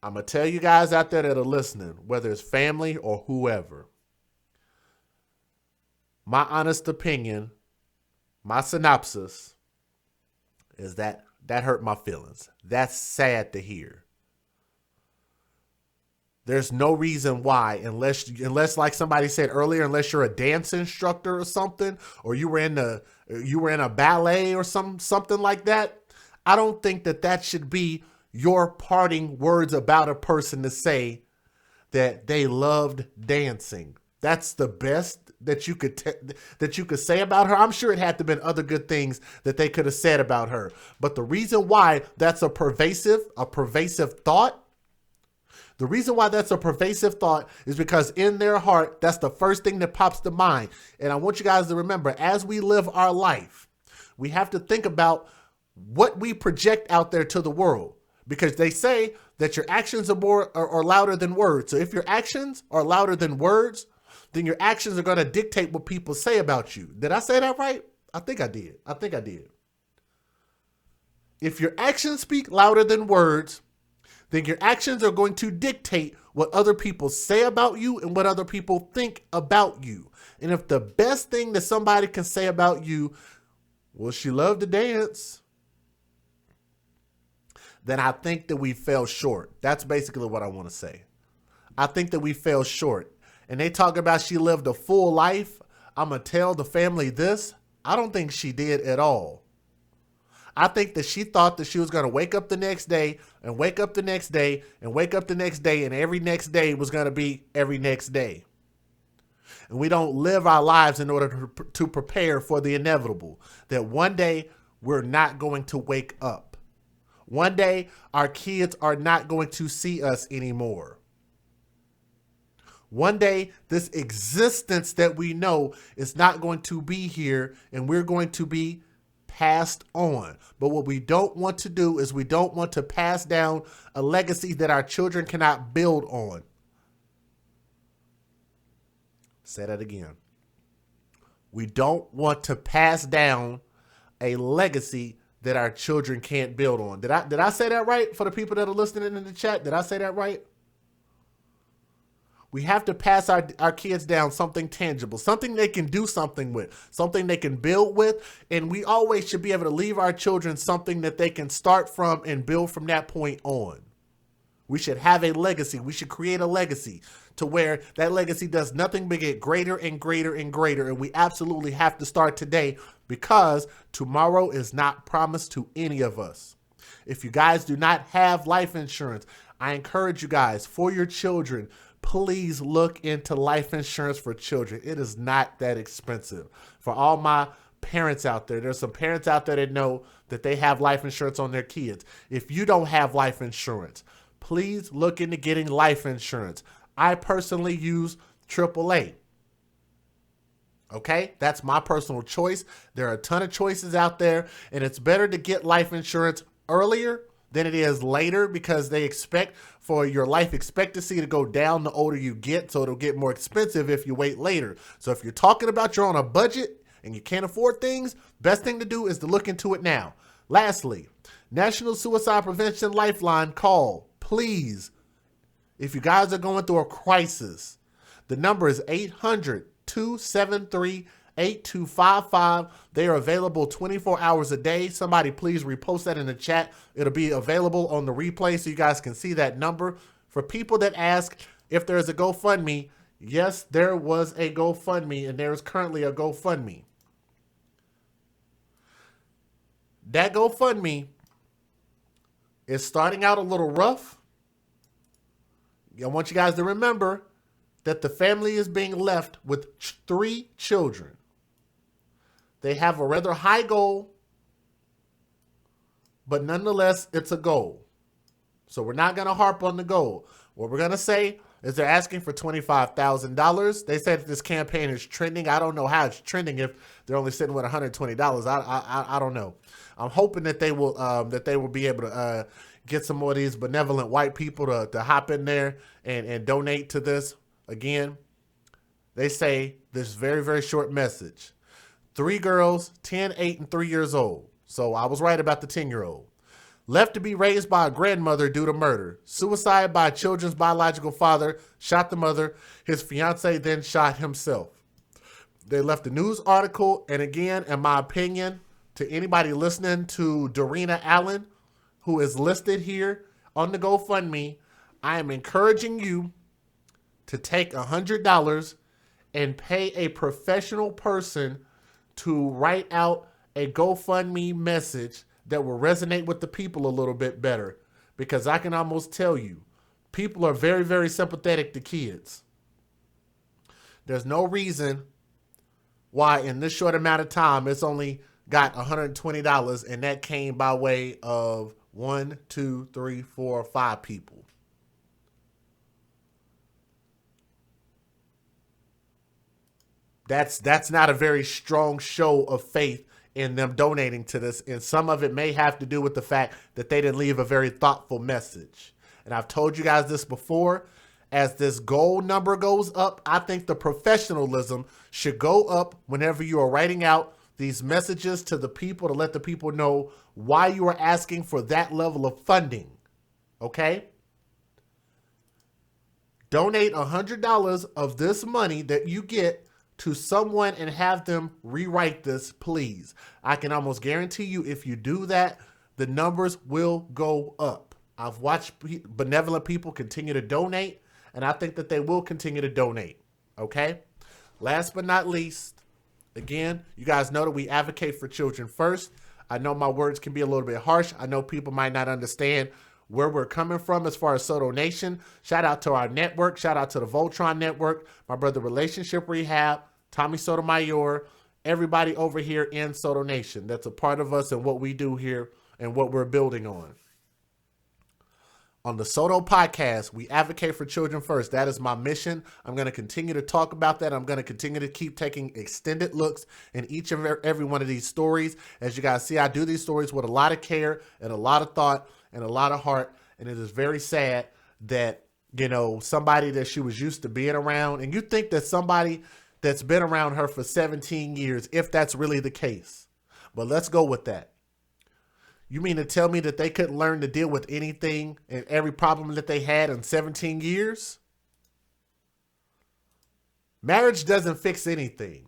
I'm going to tell you guys out there that are listening, whether it's family or whoever, my honest opinion, my synopsis is that hurt my feelings. That's sad to hear. There's no reason why, unless like somebody said earlier, unless you're a dance instructor or something, or you were in a ballet or something like that. I don't think that should be your parting words about a person to say that they loved dancing. That's the best that you could say about her. I'm sure it had to have been other good things that they could have said about her. But the reason why that's a pervasive thought, the reason why that's a pervasive thought is because in their heart, that's the first thing that pops to mind. And I want you guys to remember, as we live our life, we have to think about what we project out there to the world, because they say that your actions are louder than words. So if your actions are louder than words, then your actions are going to dictate what people say about you. Did I say that right? I think I did. If your actions speak louder than words, then your actions are going to dictate what other people say about you and what other people think about you. And if the best thing that somebody can say about you, well, she loved to dance, then I think that we fell short. That's basically what I want to say. I think that we fell short. And they talk about she lived a full life. I'm going to tell the family this. I don't think she did at all. I think that she thought that she was going to wake up the next day and wake up the next day and wake up the next day, and every next day was going to be every next day. And we don't live our lives in order to prepare for the inevitable, that one day we're not going to wake up. One day our kids are not going to see us anymore. One day this existence that we know is not going to be here, and we're going to be passed on. But what we don't want to do is we don't want to pass down a legacy that our children cannot build on. Say that again. We don't want to pass down a legacy that our children can't build on. Did I say that right for the people that are listening in the chat? Did I say that right? We have to pass our kids down something tangible, something they can do something with, something they can build with. And we always should be able to leave our children something that they can start from and build from that point on. We should have a legacy. We should create a legacy to where that legacy does nothing but get greater and greater and greater. And we absolutely have to start today, because tomorrow is not promised to any of us. If you guys do not have life insurance, I encourage you guys, for your children, please look into life insurance for children. It is not that expensive. For all my parents out there, there's some parents out there that know that they have life insurance on their kids. If you don't have life insurance, please look into getting life insurance. I personally use AAA. Okay, that's my personal choice. There are a ton of choices out there, and it's better to get life insurance earlier than it is later, because they expect for your life expectancy to go down the older you get, so it'll get more expensive if you wait later. So if you're talking about you're on a budget and you can't afford things, best thing to do is to look into it now. Lastly, National Suicide Prevention Lifeline, call, please. If you guys are going through a crisis, the number is 800-273-8255. They are available 24 hours a day. Somebody please repost that in the chat. It'll be available on the replay so you guys can see that number. For people that ask if there's a GoFundMe, yes, there was a GoFundMe, and there is currently a GoFundMe. That GoFundMe is starting out a little rough. I want you guys to remember that the family is being left with 3 children. They have a rather high goal, but nonetheless, it's a goal. So we're not going to harp on the goal. What we're going to say is they're asking for $25,000. They said this campaign is trending. I don't know how it's trending if they're only sitting with $120. I don't know. I'm hoping that they will be able to get some more of these benevolent white people to hop in there and donate to this. Again, they say this very, very short message. 3 girls, 10, 8, and 3 years old. So I was right about the 10-year-old. Left to be raised by a grandmother due to murder. Suicide by a children's biological father. Shot the mother. His fiance then shot himself. They left a news article. And again, in my opinion, to anybody listening to Dorena Allen, who is listed here on the GoFundMe, I am encouraging you to take $100 and pay a professional person to write out a GoFundMe message that will resonate with the people a little bit better. Because I can almost tell you, people are very, very sympathetic to kids. There's no reason why in this short amount of time it's only got $120, and that came by way of 1, 2, 3, 4, 5 people. That's not a very strong show of faith in them donating to this. And some of it may have to do with the fact that they didn't leave a very thoughtful message. And I've told you guys this before. As this goal number goes up, I think the professionalism should go up whenever you are writing out these messages to the people to let the people know why you are asking for that level of funding. Okay? Donate $100 of this money that you get to someone and have them rewrite this, please. I can almost guarantee you if you do that, the numbers will go up. I've watched benevolent people continue to donate, and I think that they will continue to donate. Okay? Last but not least, again, you guys know that we advocate for children first. I know my words can be a little bit harsh. I know people might not understand where we're coming from as far as Soto Nation. Shout out to our network. Shout out to the Voltron Network, my brother Relationship Rehab, Tommy Sotomayor, everybody over here in Soto Nation. That's a part of us and what we do here and what we're building on. On the Soto Podcast, we advocate for children first. That is my mission. I'm going to continue to talk about that. I'm going to continue to keep taking extended looks in each and every one of these stories. As you guys see, I do these stories with a lot of care and a lot of thought and a lot of heart. And it is very sad that, you know, somebody that she was used to being around, and you think that somebody that's been around her for 17 years, if that's really the case. But let's go with that. You mean to tell me that they couldn't learn to deal with anything and every problem that they had in 17 years? Marriage doesn't fix anything.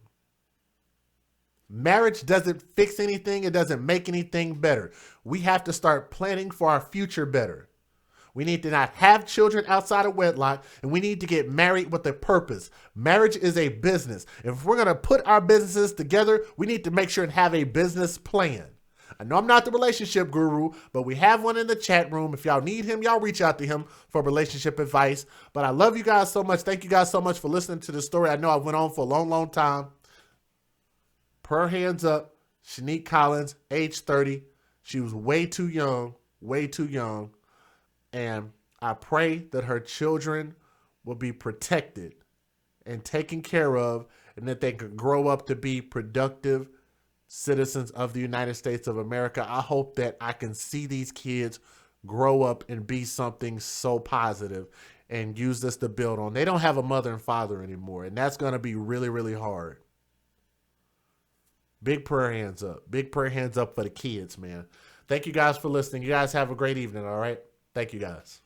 Marriage doesn't fix anything. It doesn't make anything better. We have to start planning for our future better. We need to not have children outside of wedlock, and we need to get married with a purpose. Marriage is a business. If we're going to put our businesses together, we need to make sure and have a business plan. I know I'm not the relationship guru, but we have one in the chat room. If y'all need him, y'all reach out to him for relationship advice. But I love you guys so much. Thank you guys so much for listening to the story. I know I went on for a long, long time. Per hands up, Shinique Collins, age 30. She was way too young, way too young. And I pray that her children will be protected and taken care of, and that they can grow up to be productive citizens of the United States of America. I hope that I can see these kids grow up and be something so positive and use this to build on. They don't have a mother and father anymore, and that's going to be really, really hard. Big prayer hands up. Big prayer hands up for the kids, man. Thank you guys for listening. You guys have a great evening, all right? Thank you, guys.